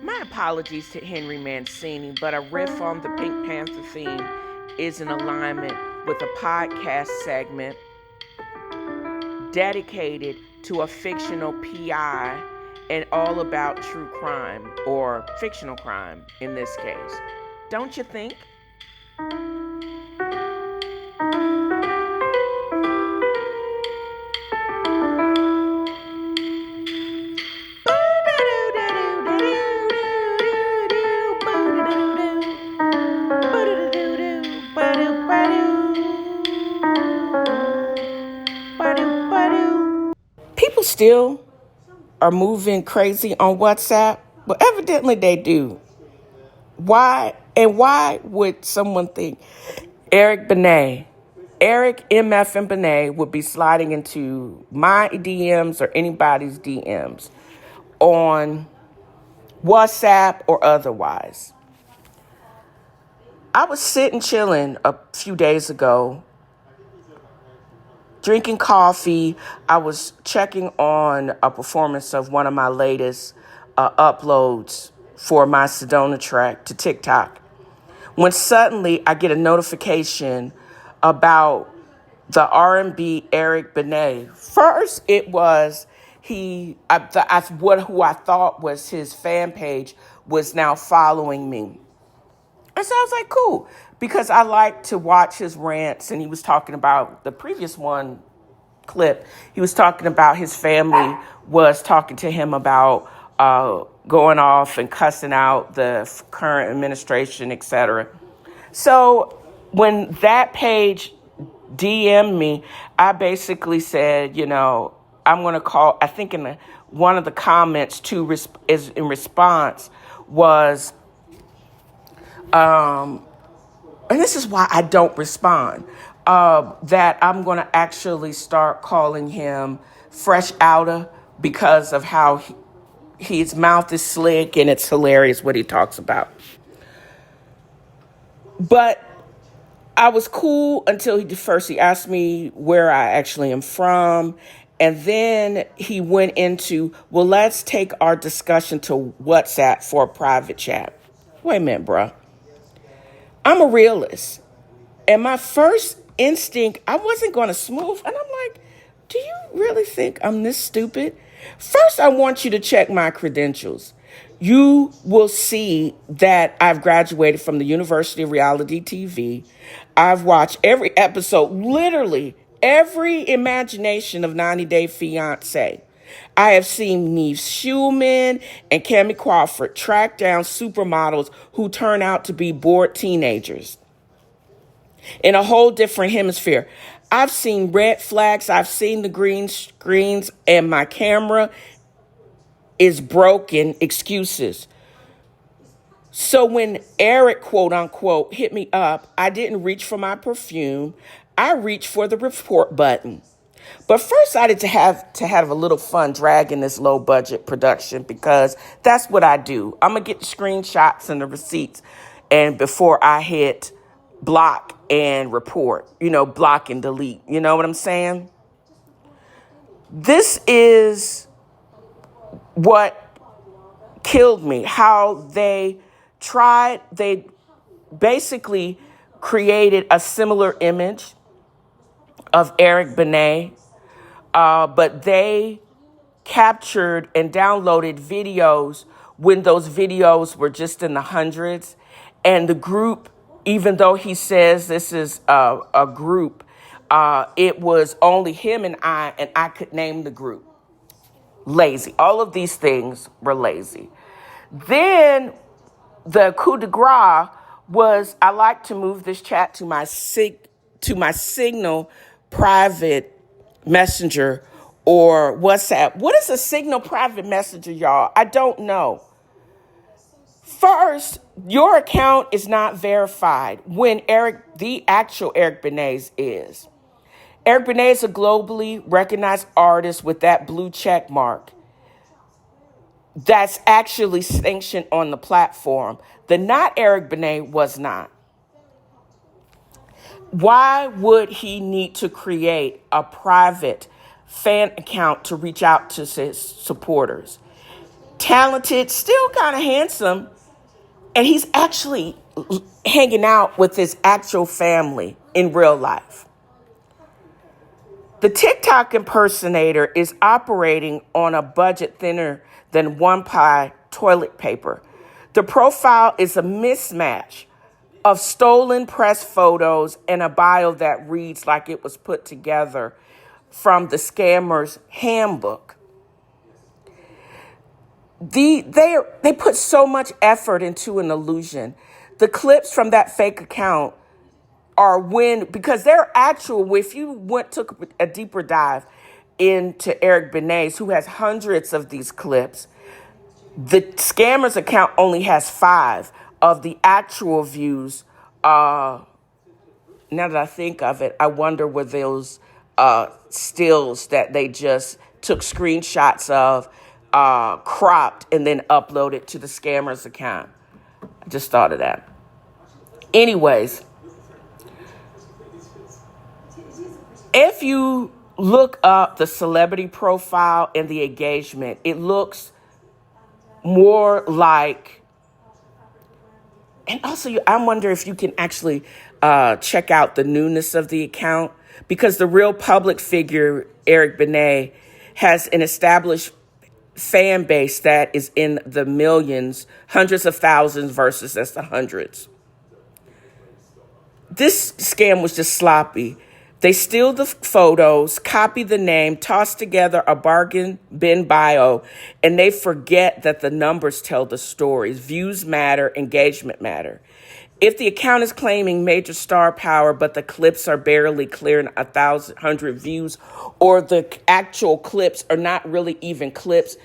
My apologies to Henry Mancini, but a riff on the Pink Panther theme is in alignment with a podcast segment dedicated to a fictional PI and all about true crime, or fictional crime in this case. Don't you think? People still are moving crazy on WhatsApp, but evidently they do. Why? And why would someone think Eric MF and Benet would be sliding into my DMs or anybody's DMs on WhatsApp or otherwise? I was sitting chilling a few days ago, drinking coffee. I was checking on a performance of one of my latest uploads for my Sedona track to TikTok, when suddenly I get a notification about the R&B Eric Benet. First, it was who I thought was his fan page was now following me. And so I was like, cool, because I like to watch his rants. And he was talking about the previous one clip. He was talking about his family was talking to him about going off and cussing out the current administration, etc. So when that page DM'd me, I basically said, I'm going to call, I think in one of the comments is in response was, and this is why I don't respond, that I'm going to actually start calling him Fresh Outer because of how his mouth is slick and it's hilarious what he talks about. But I was cool until he asked me where I actually am from. And then he went into, well, let's take our discussion to WhatsApp for a private chat. Wait a minute, bro. I'm a realist. And my first instinct, I wasn't going to smooth. And I'm like, do you really think I'm this stupid? First, I want you to check my credentials. You will see that I've graduated from the University of Reality TV. I've watched every episode, literally every imagination of 90 Day Fiancé. I have seen Neve Schulman and Cammie Crawford track down supermodels who turn out to be bored teenagers in a whole different hemisphere. I've seen red flags. I've seen the green screens, and my camera is broken. Excuses. So when Eric, quote unquote, hit me up, I didn't reach for my perfume. I reached for the report button. But first, I had to have a little fun dragging this low budget production, because that's what I do. I'm going to get the screenshots and the receipts, and before I hit block and report, block and delete. You know what I'm saying? This is what killed me. How they basically created a similar image of Eric Benet, but they captured and downloaded videos when those videos were just in the hundreds. And the group, even though he says this is a group, it was only him and I could name the group. Lazy. All of these things were lazy. Then the coup de grace was, I like to move this chat to my Signal private messenger or WhatsApp. What is a Signal private messenger, y'all? I don't know. First, your account is not verified when the actual Eric Benet is. Eric Benet is a globally recognized artist with that blue check mark that's actually sanctioned on the platform. The not Eric Benet was not. Why would he need to create a private fan account to reach out to his supporters? Talented, still kind of handsome, and he's actually hanging out with his actual family in real life. The TikTok impersonator is operating on a budget thinner than 1 ply toilet paper. The profile is a mismatch of stolen press photos and a bio that reads like it was put together from the scammer's handbook. They put so much effort into an illusion. The clips from that fake account are because they're actual. If you took a deeper dive into Eric Benet, who has hundreds of these clips, the scammer's account only has 5 of the actual views. Now that I think of it, I wonder were those stills that they just took screenshots of, cropped, and then uploaded to the scammer's account. I just thought of that. Anyways, if you look up the celebrity profile and the engagement, it looks more like, and also I wonder if you can actually check out the newness of the account, because the real public figure, Eric Benet, has an established fan base that is in the millions, hundreds of thousands versus that's the hundreds. This scam was just sloppy. They steal the photos, copy the name, toss together a bargain bin bio, and they forget that the numbers tell the stories. Views matter, engagement matter. If the account is claiming major star power, but the clips are barely clearing 1,100 views, or the actual clips are not really even clips,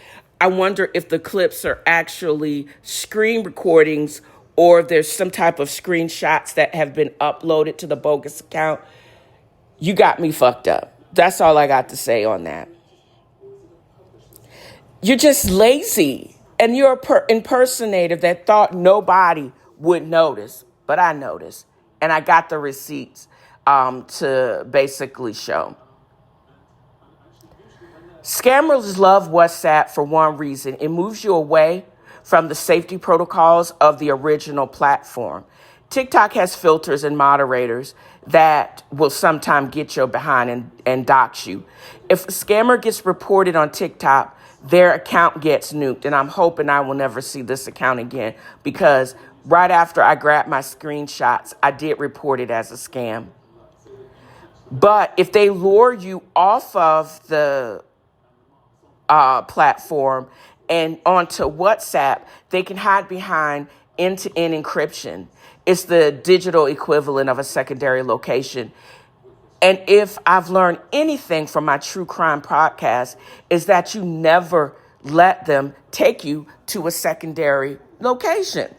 I wonder if the clips are actually screen recordings or there's some type of screenshots that have been uploaded to the bogus account. You got me fucked up. That's all I got to say on that. You're just lazy. And you're an impersonator that thought nobody would notice. But I noticed. And I got the receipts to basically show. Scammers love WhatsApp for one reason. It moves you away from the safety protocols of the original platform. TikTok has filters and moderators that will sometimes get your behind and dox you. If a scammer gets reported on TikTok, their account gets nuked. And I'm hoping I will never see this account again, because right after I grabbed my screenshots, I did report it as a scam. But if they lure you off of the platform and onto WhatsApp, they can hide behind end-to-end encryption. It's the digital equivalent of a secondary location. And if I've learned anything from my true crime podcast, is that you never let them take you to a secondary location.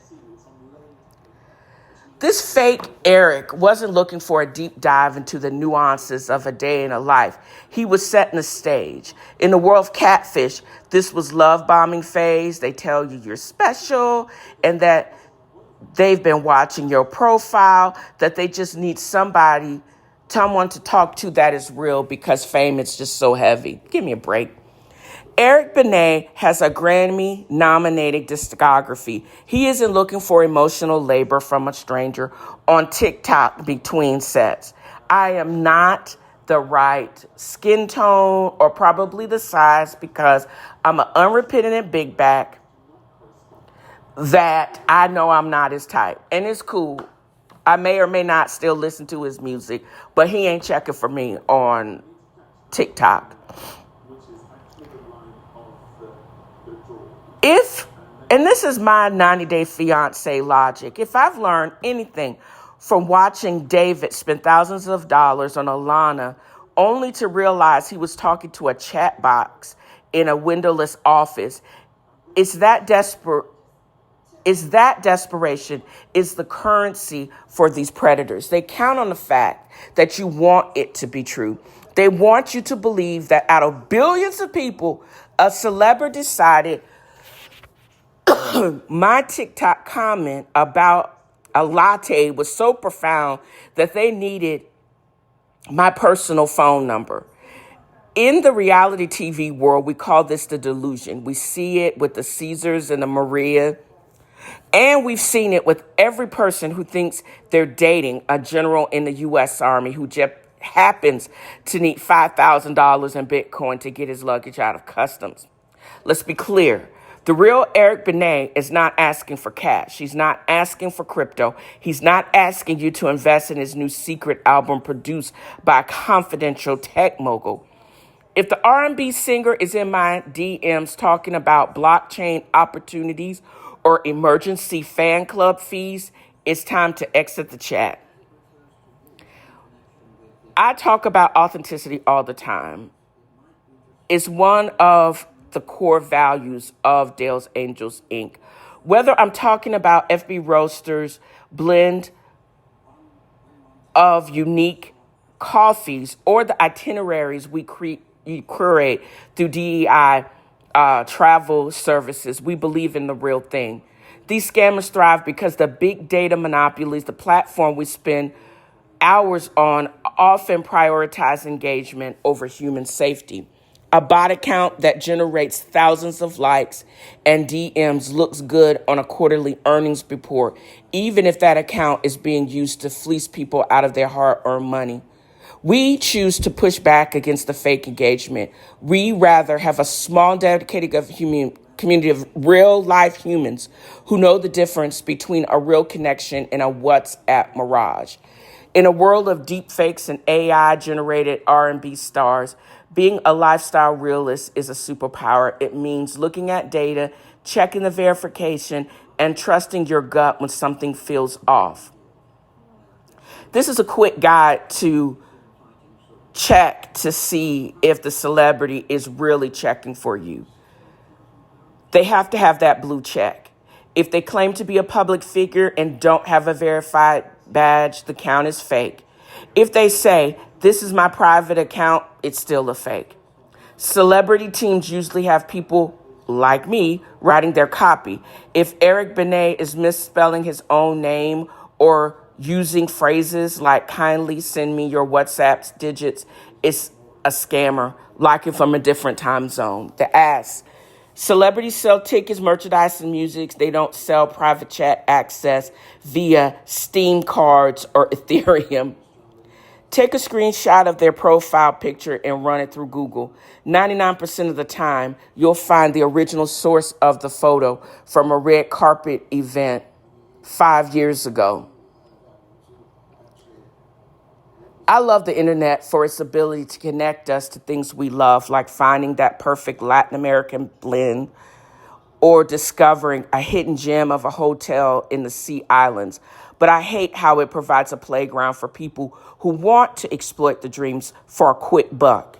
This fake Eric wasn't looking for a deep dive into the nuances of a day in a life. He was setting the stage. In the world of catfish, this was love bombing phase. They tell you you're special and that they've been watching your profile, that they just need someone to talk to that is real because fame is just so heavy. Give me a break. Eric Benet has a Grammy-nominated discography. He isn't looking for emotional labor from a stranger on TikTok between sets. I am not the right skin tone or probably the size because I'm an unrepentant big back that I know I'm not his type. And it's cool. I may or may not still listen to his music, but he ain't checking for me on TikTok. And this is my 90-day fiance logic, if I've learned anything from watching David spend thousands of dollars on Alana only to realize he was talking to a chat box in a windowless office, it's that desperation is the currency for these predators. They count on the fact that you want it to be true. They want you to believe that out of billions of people, a celebrity decided my TikTok comment about a latte was so profound that they needed my personal phone number. In the reality TV world, we call this the delusion. We see it with the Caesars and the Maria. And we've seen it with every person who thinks they're dating a general in the U.S. Army who just happens to need $5,000 in Bitcoin to get his luggage out of customs. Let's be clear. The real Eric Benet is not asking for cash. He's not asking for crypto. He's not asking you to invest in his new secret album produced by a confidential tech mogul. If the R&B singer is in my DMs talking about blockchain opportunities or emergency fan club fees, it's time to exit the chat. I talk about authenticity all the time. It's one of the core values of Dale's Angels, Inc. Whether I'm talking about FB Roasters blend of unique coffees or the itineraries we curate through DEI travel services, we believe in the real thing. These scammers thrive because the big data monopolies, the platform we spend hours on, often prioritize engagement over human safety. A bot account that generates thousands of likes and DMs looks good on a quarterly earnings report, even if that account is being used to fleece people out of their hard-earned money. We choose to push back against the fake engagement. We rather have a small, dedicated community of real-life humans who know the difference between a real connection and a WhatsApp mirage. In a world of deep fakes and AI-generated R&B stars, being a lifestyle realist is a superpower. It means looking at data, checking the verification, and trusting your gut when something feels off. This is a quick guide to check to see if the celebrity is really checking for you. They have to have that blue check. If they claim to be a public figure and don't have a verified badge, the account is fake. If they say, this is my private account, it's still a fake. Celebrity teams usually have people like me writing their copy. If Eric Benet is misspelling his own name or using phrases like kindly send me your WhatsApp's digits, it's a scammer, likely from a different time zone. The ass. Celebrities sell tickets, merchandise, and music. They don't sell private chat access via Steam cards or Ethereum. Take a screenshot of their profile picture and run it through Google. 99% of the time, you'll find the original source of the photo from a red carpet event 5 years ago. I love the internet for its ability to connect us to things we love, like finding that perfect Latin American blend or discovering a hidden gem of a hotel in the Sea Islands. But I hate how it provides a playground for people who want to exploit the dreams for a quick buck.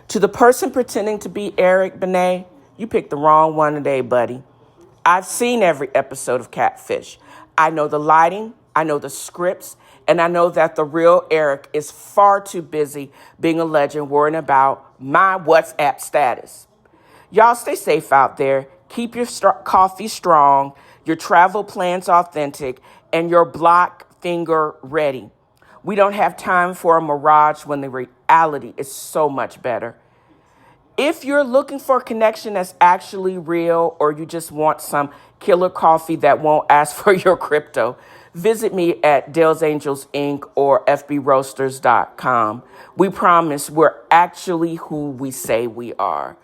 To the person pretending to be Eric Benet, you picked the wrong one today, buddy. I've seen every episode of Catfish. I know the lighting, I know the scripts, and I know that the real Eric is far too busy being a legend worrying about my WhatsApp status. Y'all stay safe out there. Keep your coffee strong, your travel plans authentic, and your block finger ready. We don't have time for a mirage when the reality is so much better. If you're looking for a connection that's actually real, or you just want some killer coffee that won't ask for your crypto, visit me at Dale's Angels Inc. or fbroasters.com. We promise we're actually who we say we are.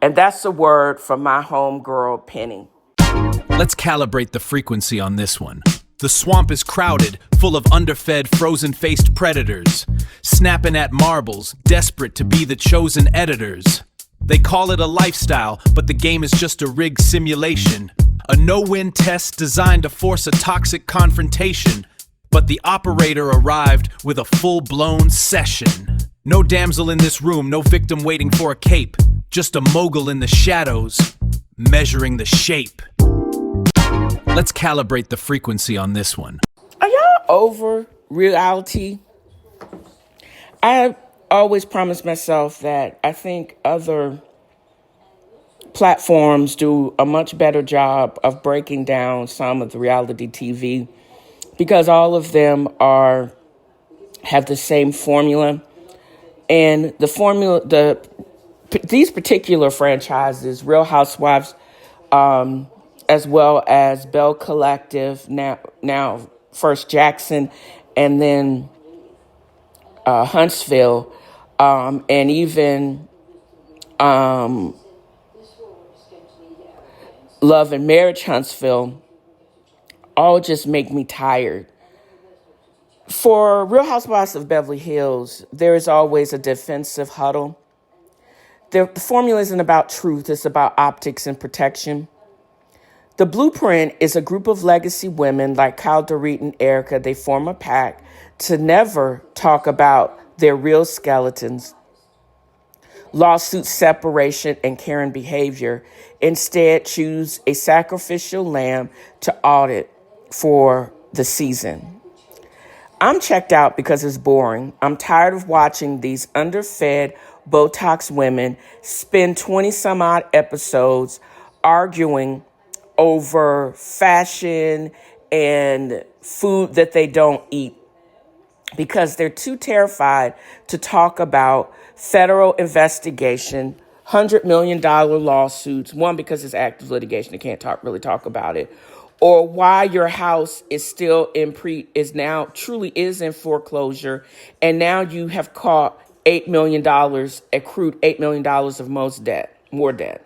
And that's a word from my homegirl, Penny. Let's calibrate the frequency on this one. The swamp is crowded, full of underfed, frozen-faced predators, snapping at marbles, desperate to be the chosen editors. They call it a lifestyle, but the game is just a rigged simulation. A no-win test designed to force a toxic confrontation. But the operator arrived with a full-blown session. No damsel in this room, no victim waiting for a cape. Just a mogul in the shadows, measuring the shape. Let's calibrate the frequency on this one. Are y'all over reality? I always promise myself that I think other platforms do a much better job of breaking down some of the reality TV, because all of them have the same formula. And these particular franchises, Real Housewives, as well as Bell Collective, now first Jackson, and then Huntsville, and even Love and Marriage Huntsville, all just make me tired. For Real Housewives of Beverly Hills, there is always a defensive huddle. The formula isn't about truth, it's about optics and protection. The Blueprint is a group of legacy women like Kyle Dorit and Erica. They form a pact to never talk about their real skeletons, lawsuit separation, and Karen behavior. Instead, choose a sacrificial lamb to audit for the season. I'm checked out because it's boring. I'm tired of watching these underfed, Botox women spend 20 some odd episodes arguing over fashion and food that they don't eat, because they're too terrified to talk about federal investigation, $100 million lawsuits, one, because it's active litigation, they can't really talk about it, or why your house is still truly in foreclosure, and now you have caught $8 million, accrued $8 million of more debt.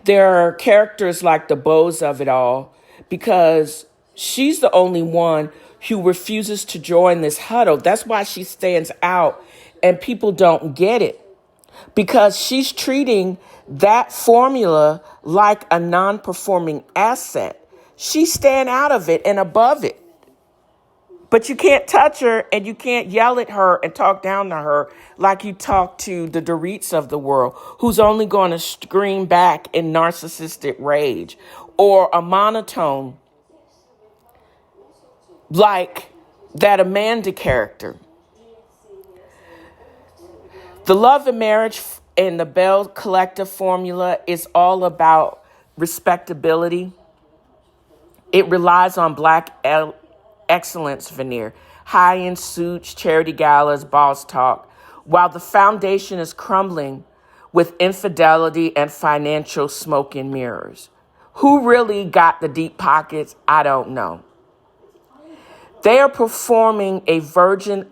There are characters like the Bows of it all, because she's the only one who refuses to join this huddle. That's why she stands out, and people don't get it, because she's treating that formula like a non-performing asset. She's staying out of it and above it. But you can't touch her, and you can't yell at her and talk down to her like you talk to the Dorits of the world, who's only going to scream back in narcissistic rage, or a monotone like that Amanda character. The Love and Marriage and the Bell Collective formula is all about respectability. It relies on Black excellence veneer, high-end suits, charity galas, boss talk, while the foundation is crumbling with infidelity and financial smoke and mirrors. Who really got the deep pockets? I don't know. They are performing a version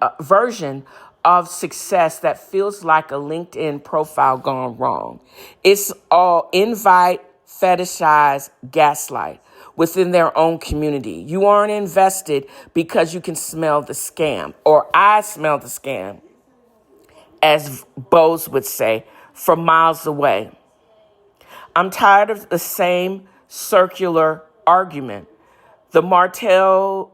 of success that feels like a LinkedIn profile gone wrong. It's all invite, fetishize, gaslight within their own community. You aren't invested because you can smell the scam, or I smell the scam, as Bose would say, from miles away. I'm tired of the same circular argument. The Martell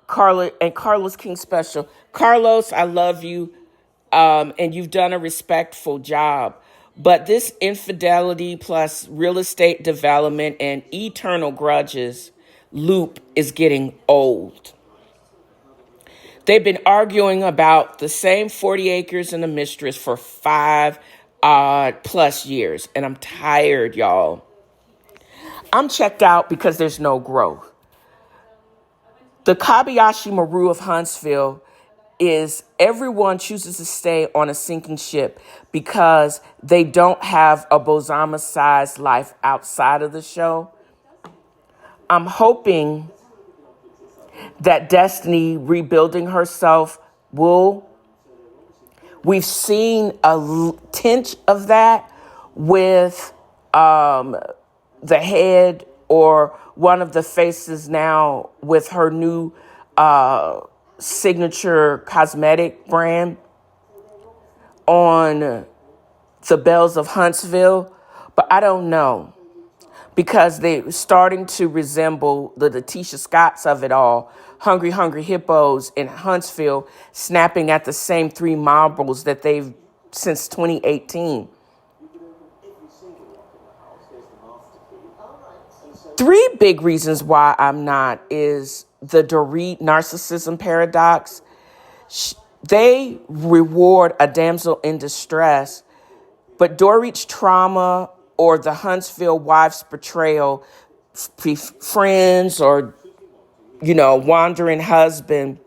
and Carlos King special. Carlos, I love you, and you've done a respectful job. But this infidelity plus real estate development and eternal grudges loop is getting old. They've been arguing about the same 40 acres and a mistress for 5 plus years. And I'm tired, y'all. I'm checked out because there's no growth. The Kobayashi Maru of Huntsville is everyone chooses to stay on a sinking ship because they don't have a Bozama-sized life outside of the show. I'm hoping that Destiny rebuilding herself will. We've seen a tinge of that with the head or one of the faces now with her new signature cosmetic brand on the Bells of Huntsville. But I don't know, because they're starting to resemble the Letitia Scotts of it all. Hungry, hungry hippos in Huntsville snapping at the same three marbles that they've since 2018. Three big reasons why I'm not is the Dorit narcissism paradox. They reward a damsel in distress, but Dorit's trauma or the Huntsville wife's betrayal, friends or, wandering husband,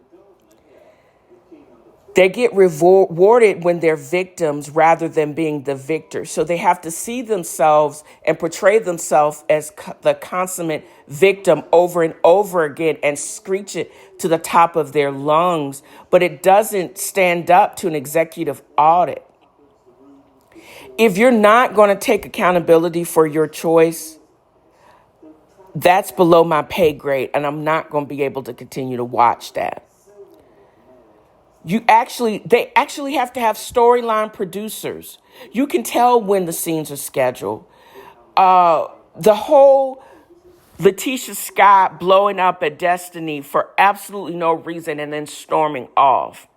they get rewarded when they're victims rather than being the victor. So they have to see themselves and portray themselves as the consummate victim over and over again and screech it to the top of their lungs. But it doesn't stand up to an executive audit. If you're not going to take accountability for your choice, that's below my pay grade, and I'm not going to be able to continue to watch that. They actually have to have storyline producers. You can tell when the scenes are scheduled. The whole Letitia Scott blowing up at Destiny for absolutely no reason and then storming off.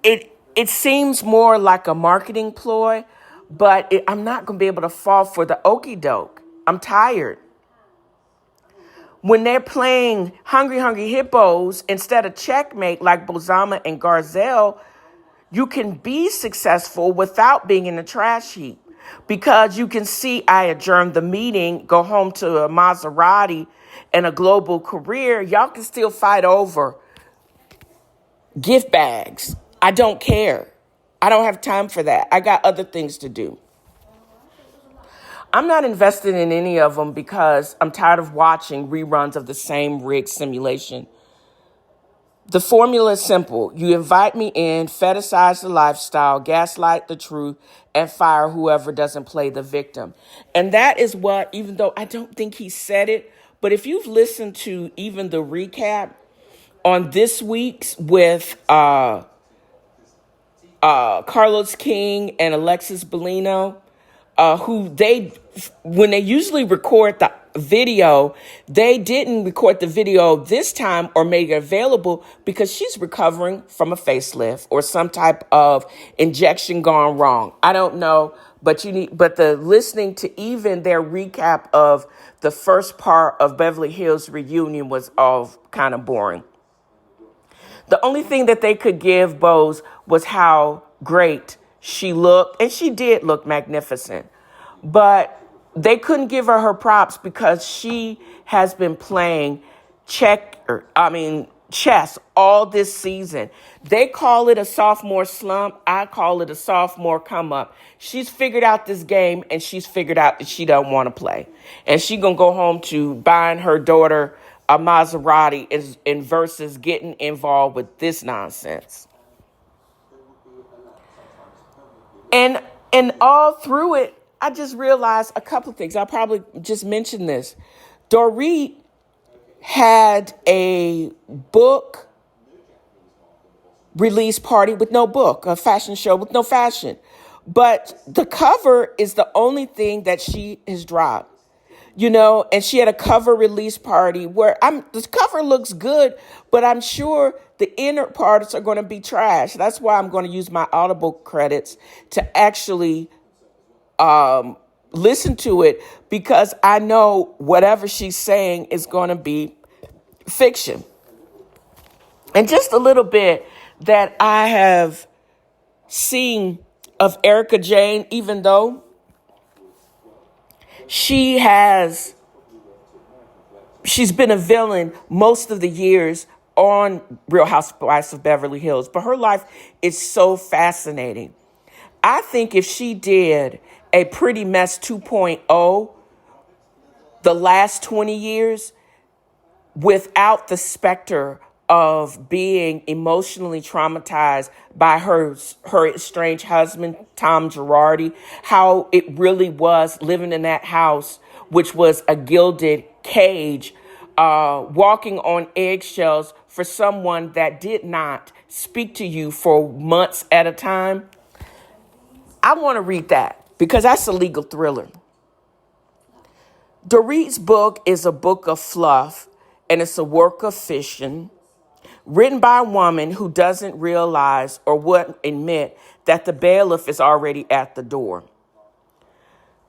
It seems more like a marketing ploy, but I'm not going to be able to fall for the okie doke. I'm tired. When they're playing Hungry Hungry Hippos instead of Checkmate like Bozama and Garzel, you can be successful without being in the trash heap. Because you can see I adjourned the meeting, go home to a Maserati and a global career. Y'all can still fight over gift bags. I don't care. I don't have time for that. I got other things to do. I'm not invested in any of them because I'm tired of watching reruns of the same rigged simulation. The formula is simple. You invite me in, fetishize the lifestyle, gaslight the truth, and fire whoever doesn't play the victim. And that is what, even though I don't think he said it, but if you've listened to even the recap on this week's with Carlos King and Alexis Bellino, when they usually record the video, they didn't record the video this time or make it available because she's recovering from a facelift or some type of injection gone wrong. I don't know, but the listening to even their recap of the first part of Beverly Hills Reunion was all kind of boring. The only thing that they could give Bose was how great she looked, and she did look magnificent. But they couldn't give her props because she has been playing chess all this season. They call it a sophomore slump. I call it a sophomore come up. She's figured out this game, and she's figured out that she don't want to play. And she's going to go home to buying her daughter a Maserati in versus getting involved with this nonsense. And all through it, I just realized a couple of things. I probably just mentioned this. Dorit had a book release party with no book, a fashion show with no fashion. But the cover is the only thing that she has dropped. And she had a cover release party where the cover looks good, but I'm sure the inner parts are going to be trash. That's why I'm going to use my Audible credits to actually listen to it, because I know whatever she's saying is going to be fiction. And just a little bit that I have seen of Erica Jane, even though she's been a villain most of the years on Real Housewives of Beverly Hills, but her life is so fascinating. I think if she did a Pretty Mess 2.0 the last 20 years without the specter of being emotionally traumatized by her estranged husband, Tom Girardi, how it really was living in that house, which was a gilded cage, walking on eggshells for someone that did not speak to you for months at a time. I want to read that because that's a legal thriller. Dorit's book is a book of fluff, and it's a work of fiction written by a woman who doesn't realize or wouldn't admit that the bailiff is already at the door.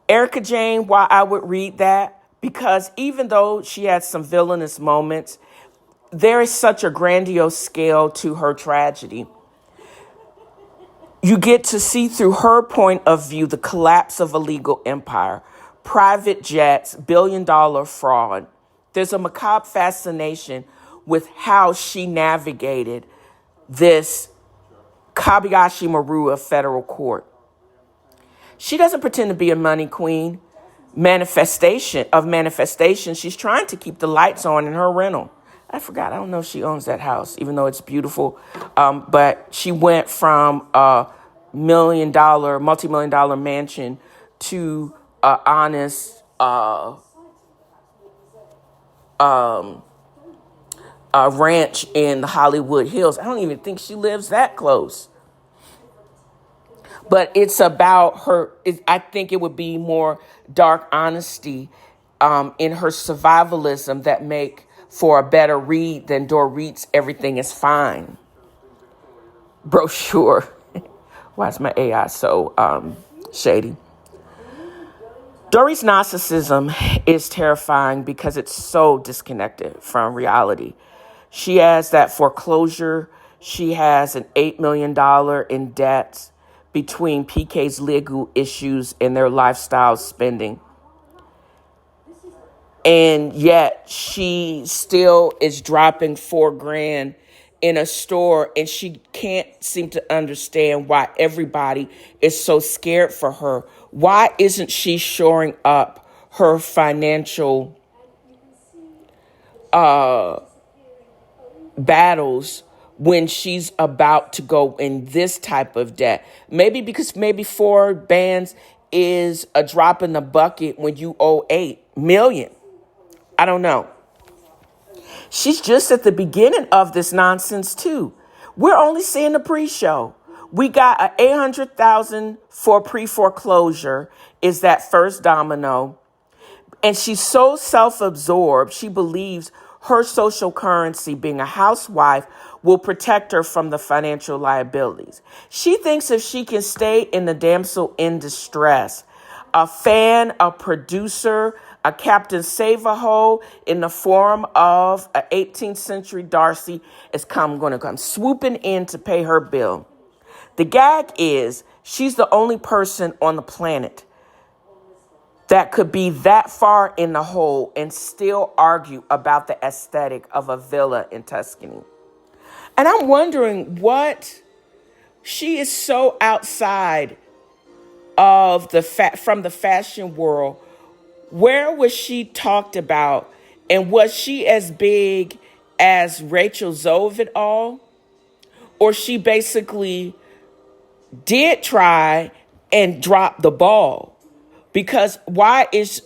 Erica Jane, why I would read that? Because even though she had some villainous moments, there is such a grandiose scale to her tragedy. You get to see through her point of view the collapse of a legal empire, private jets, billion-dollar fraud. There's a macabre fascination with how she navigated this Kobayashi Maru of federal court. She doesn't pretend to be a money queen. Manifestation, she's trying to keep the lights on in her rental. I forgot. I don't know if she owns that house, even though it's beautiful. But she went from a multi-million dollar mansion to an honest ranch in the Hollywood Hills. I don't even think she lives that close. But it's about her. I think it would be more dark honesty in her survivalism that make for a better read than Dorit's Everything is Fine brochure. Why is my AI so shady? Dorit's narcissism is terrifying because it's so disconnected from reality. She has that foreclosure. She has an $8 million in debt between PK's legal issues and their lifestyle spending. And yet she still is dropping $4,000 in a store, and she can't seem to understand why everybody is so scared for her. Why isn't she shoring up her financial battles when she's about to go in this type of debt? Maybe because four bands is a drop in the bucket when you owe 8 million. I don't know. She's just at the beginning of this nonsense too. We're only seeing the pre-show. We got a $800,000 for pre-foreclosure is that first domino. And she's so self-absorbed, she believes her social currency, being a housewife, will protect her from the financial liabilities. She thinks if she can stay in the damsel in distress, a fan, a producer, a Captain Save-A-Ho in the form of an 18th century Darcy is going to come swooping in to pay her bill. The gag is she's the only person on the planet that could be that far in the hole and still argue about the aesthetic of a villa in Tuscany. And I'm wondering what she is so outside of from the fashion world. Where was she talked about, and was she as big as Rachel Zoe of it all? Or she basically did try and drop the ball? Because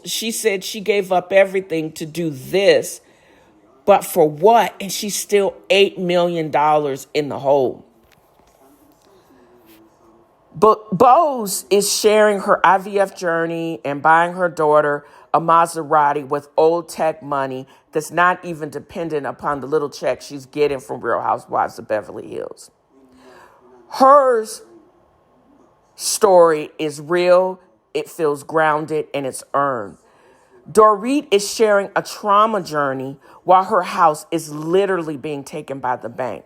she said she gave up everything to do this, but for what? And she's still $8 million in the hole. But Bose is sharing her IVF journey and buying her daughter a Maserati with old tech money that's not even dependent upon the little check she's getting from Real Housewives of Beverly Hills. Her story is real, it feels grounded, and it's earned. Dorit is sharing a trauma journey while her house is literally being taken by the bank.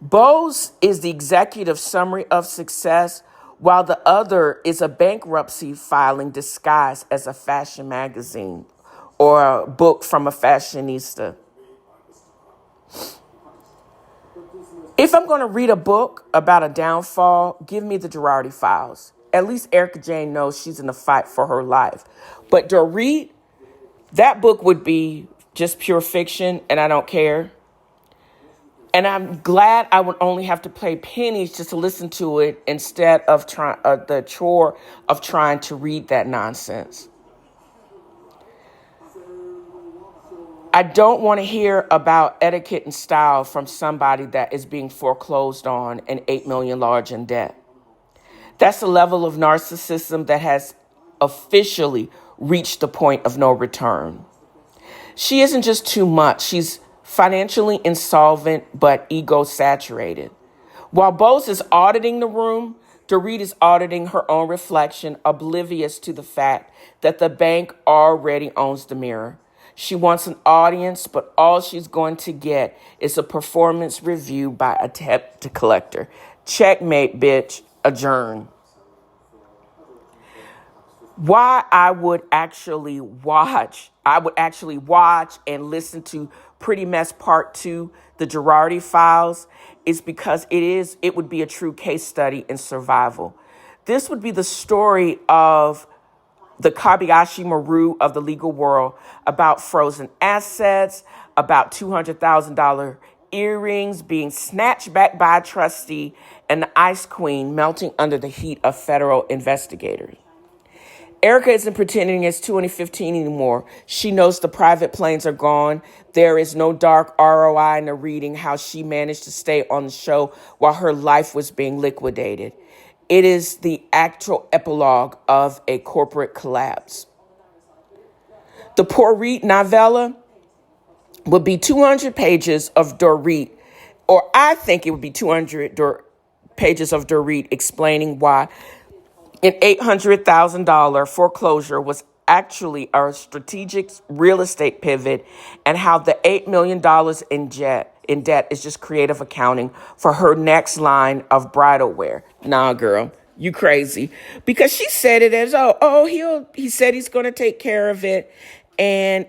Bose is the executive summary of success, while the other is a bankruptcy filing disguised as a fashion magazine or a book from a fashionista. If I'm going to read a book about a downfall, give me the Girardi Files. At least Erica Jane knows she's in a fight for her life. But Dorit, that book would be just pure fiction, and I don't care. And I'm glad I would only have to pay pennies just to listen to it instead of the chore of trying to read that nonsense. I don't want to hear about etiquette and style from somebody that is being foreclosed on and 8 million large in debt. That's a level of narcissism that has officially reached the point of no return. She isn't just too much. She's financially insolvent, but ego-saturated. While Bose is auditing the room, Dorit is auditing her own reflection, oblivious to the fact that the bank already owns the mirror. She wants an audience, but all she's going to get is a performance review by a debt collector. Checkmate, bitch. Adjourn. Why I would actually watch and listen to Pretty Mess Part 2, the Girardi Files, is because it would be a true case study in survival. This would be the story of the Kobayashi Maru of the legal world, about frozen assets, about $200,000 earrings being snatched back by a trustee, and the Ice Queen melting under the heat of federal investigators. Erica isn't pretending it's 2015 anymore. She knows the private planes are gone. There is no dark ROI in the reading how she managed to stay on the show while her life was being liquidated. It is the actual epilogue of a corporate collapse. The Dorit novella would be 200 pages of Dorit, or I think it would be 200 pages of Dorit explaining why an $800,000 foreclosure was actually a strategic real estate pivot, and how the $8 million in debt is just creative accounting for her next line of bridal wear. Nah, girl, you crazy. Because she said it as, he said he's going to take care of it, and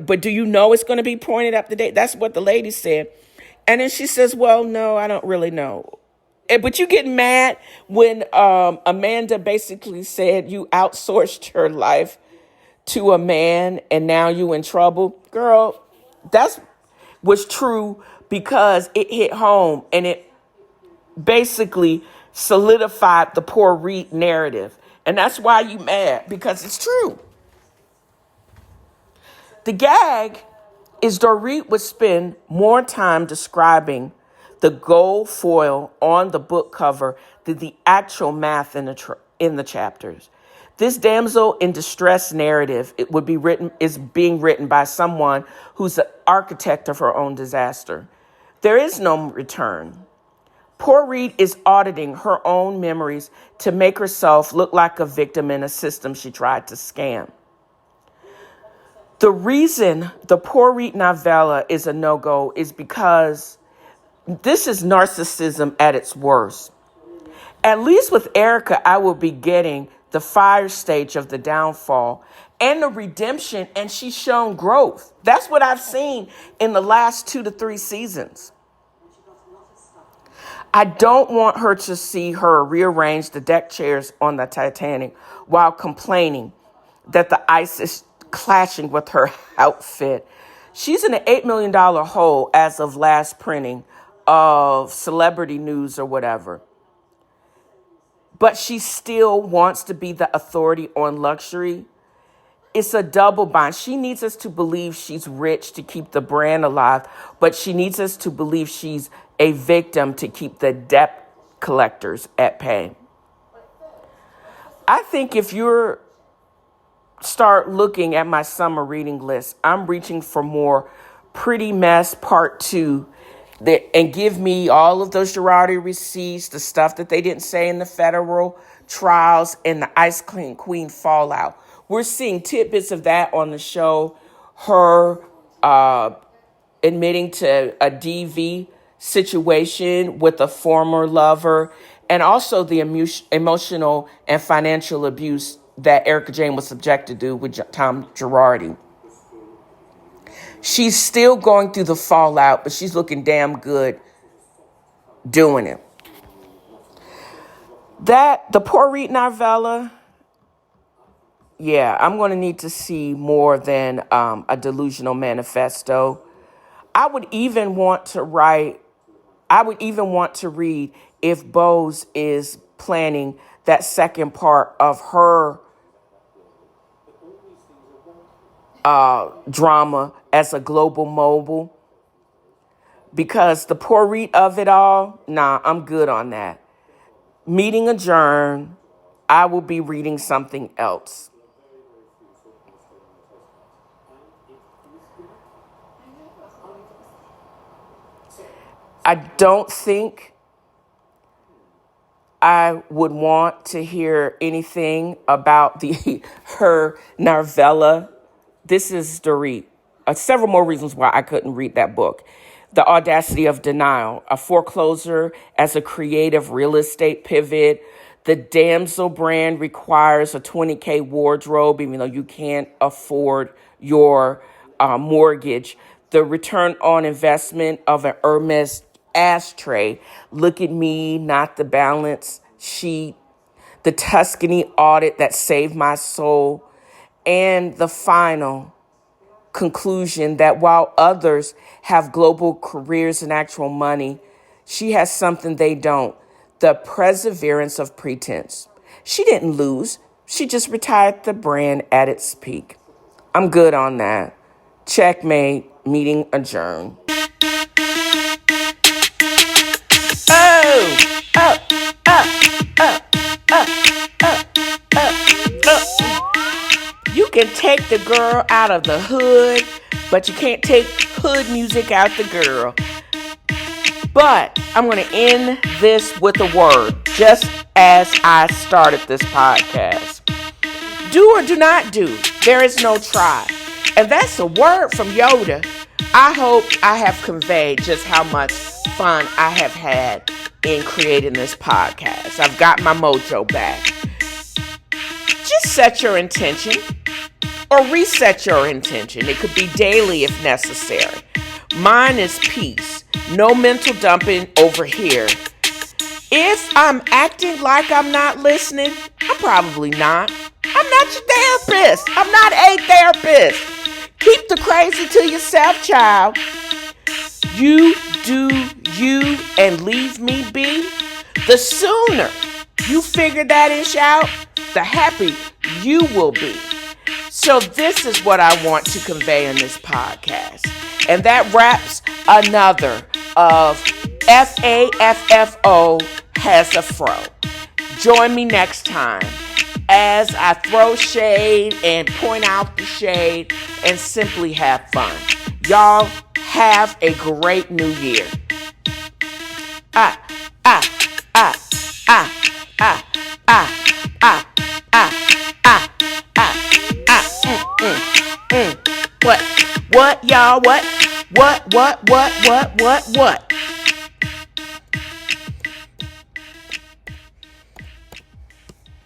but do you know it's going to be pointed up to date? That's what the lady said. And then she says, well, no, I don't really know. But you get mad when Amanda basically said you outsourced your life to a man and now you in trouble. Girl, that was true because it hit home and it basically solidified the poor REIT narrative. And that's why you mad, because it's true. The gag is Dorit would spend more time describing the gold foil on the book cover than the actual math in the chapters. This damsel in distress narrative is being written by someone who's the architect of her own disaster. There is no return. Poor Reed is auditing her own memories to make herself look like a victim in a system she tried to scam. The reason the Poor Reed novella is a no-go is because this is narcissism at its worst. At least with Erica, I will be getting the fire stage of the downfall and the redemption, and she's shown growth. That's what I've seen in the last 2 to 3 seasons. I don't want her to see her rearrange the deck chairs on the Titanic while complaining that the ice is clashing with her outfit. She's in an $8 million hole as of last printing of Celebrity News or whatever. But she still wants to be the authority on luxury. It's a double bind. She needs us to believe she's rich to keep the brand alive, but she needs us to believe she's a victim to keep the debt collectors at bay. I think if you're start looking at my summer reading list, I'm reaching for more Pretty Mess Part 2 and give me all of those Girardi receipts, the stuff that they didn't say in the federal trials, and the Ice Queen fallout. We're seeing tidbits of that on the show. Her admitting to a DV situation with a former lover, and also the emotional and financial abuse that Erica Jane was subjected to with Tom Girardi. She's still going through the fallout, but she's looking damn good doing it. The Poor novella, yeah, I'm going to need to see more than a delusional manifesto. I would even want to read if Bose is planning that second part of her drama as a global mogul. Because the poor read of it all, nah, I'm good on that. Meeting adjourned. I will be reading something else. I don't think I would want to hear anything about her novella. This is Dorit. Several more reasons why I couldn't read that book. The Audacity of Denial, a foreclosure as a creative real estate pivot. The damsel brand requires a $20K wardrobe, even though you can't afford your mortgage. The return on investment of an Hermes ashtray. Look at me, not the balance sheet. The Tuscany audit that saved my soul. And the final conclusion that while others have global careers and actual money, she has something they don't: the perseverance of pretense. She didn't lose. She just retired the brand at its peak. I'm good on that. Checkmate. Meeting adjourned. You can take the girl out of the hood, but you can't take hood music out the girl. But I'm going to end this with a word, just as I started this podcast. Do or do not do. There is no try. And that's a word from Yoda. I hope I have conveyed just how much fun I have had in creating this podcast. I've got my mojo back. Just set your intention or reset your intention. It could be daily if necessary. Mine is peace. No mental dumping over here. If I'm acting like I'm not listening, I'm probably not. I'm not your therapist. I'm not a therapist. Keep the crazy to yourself, child. You do you and leave me be. The sooner you figure that ish out, the happy you will be. So this is what I want to convey in this podcast. And that wraps another of FAFFO has a fro. Join me next time as I throw shade and point out the shade and simply have fun. Y'all have a great new year. What, y'all? What?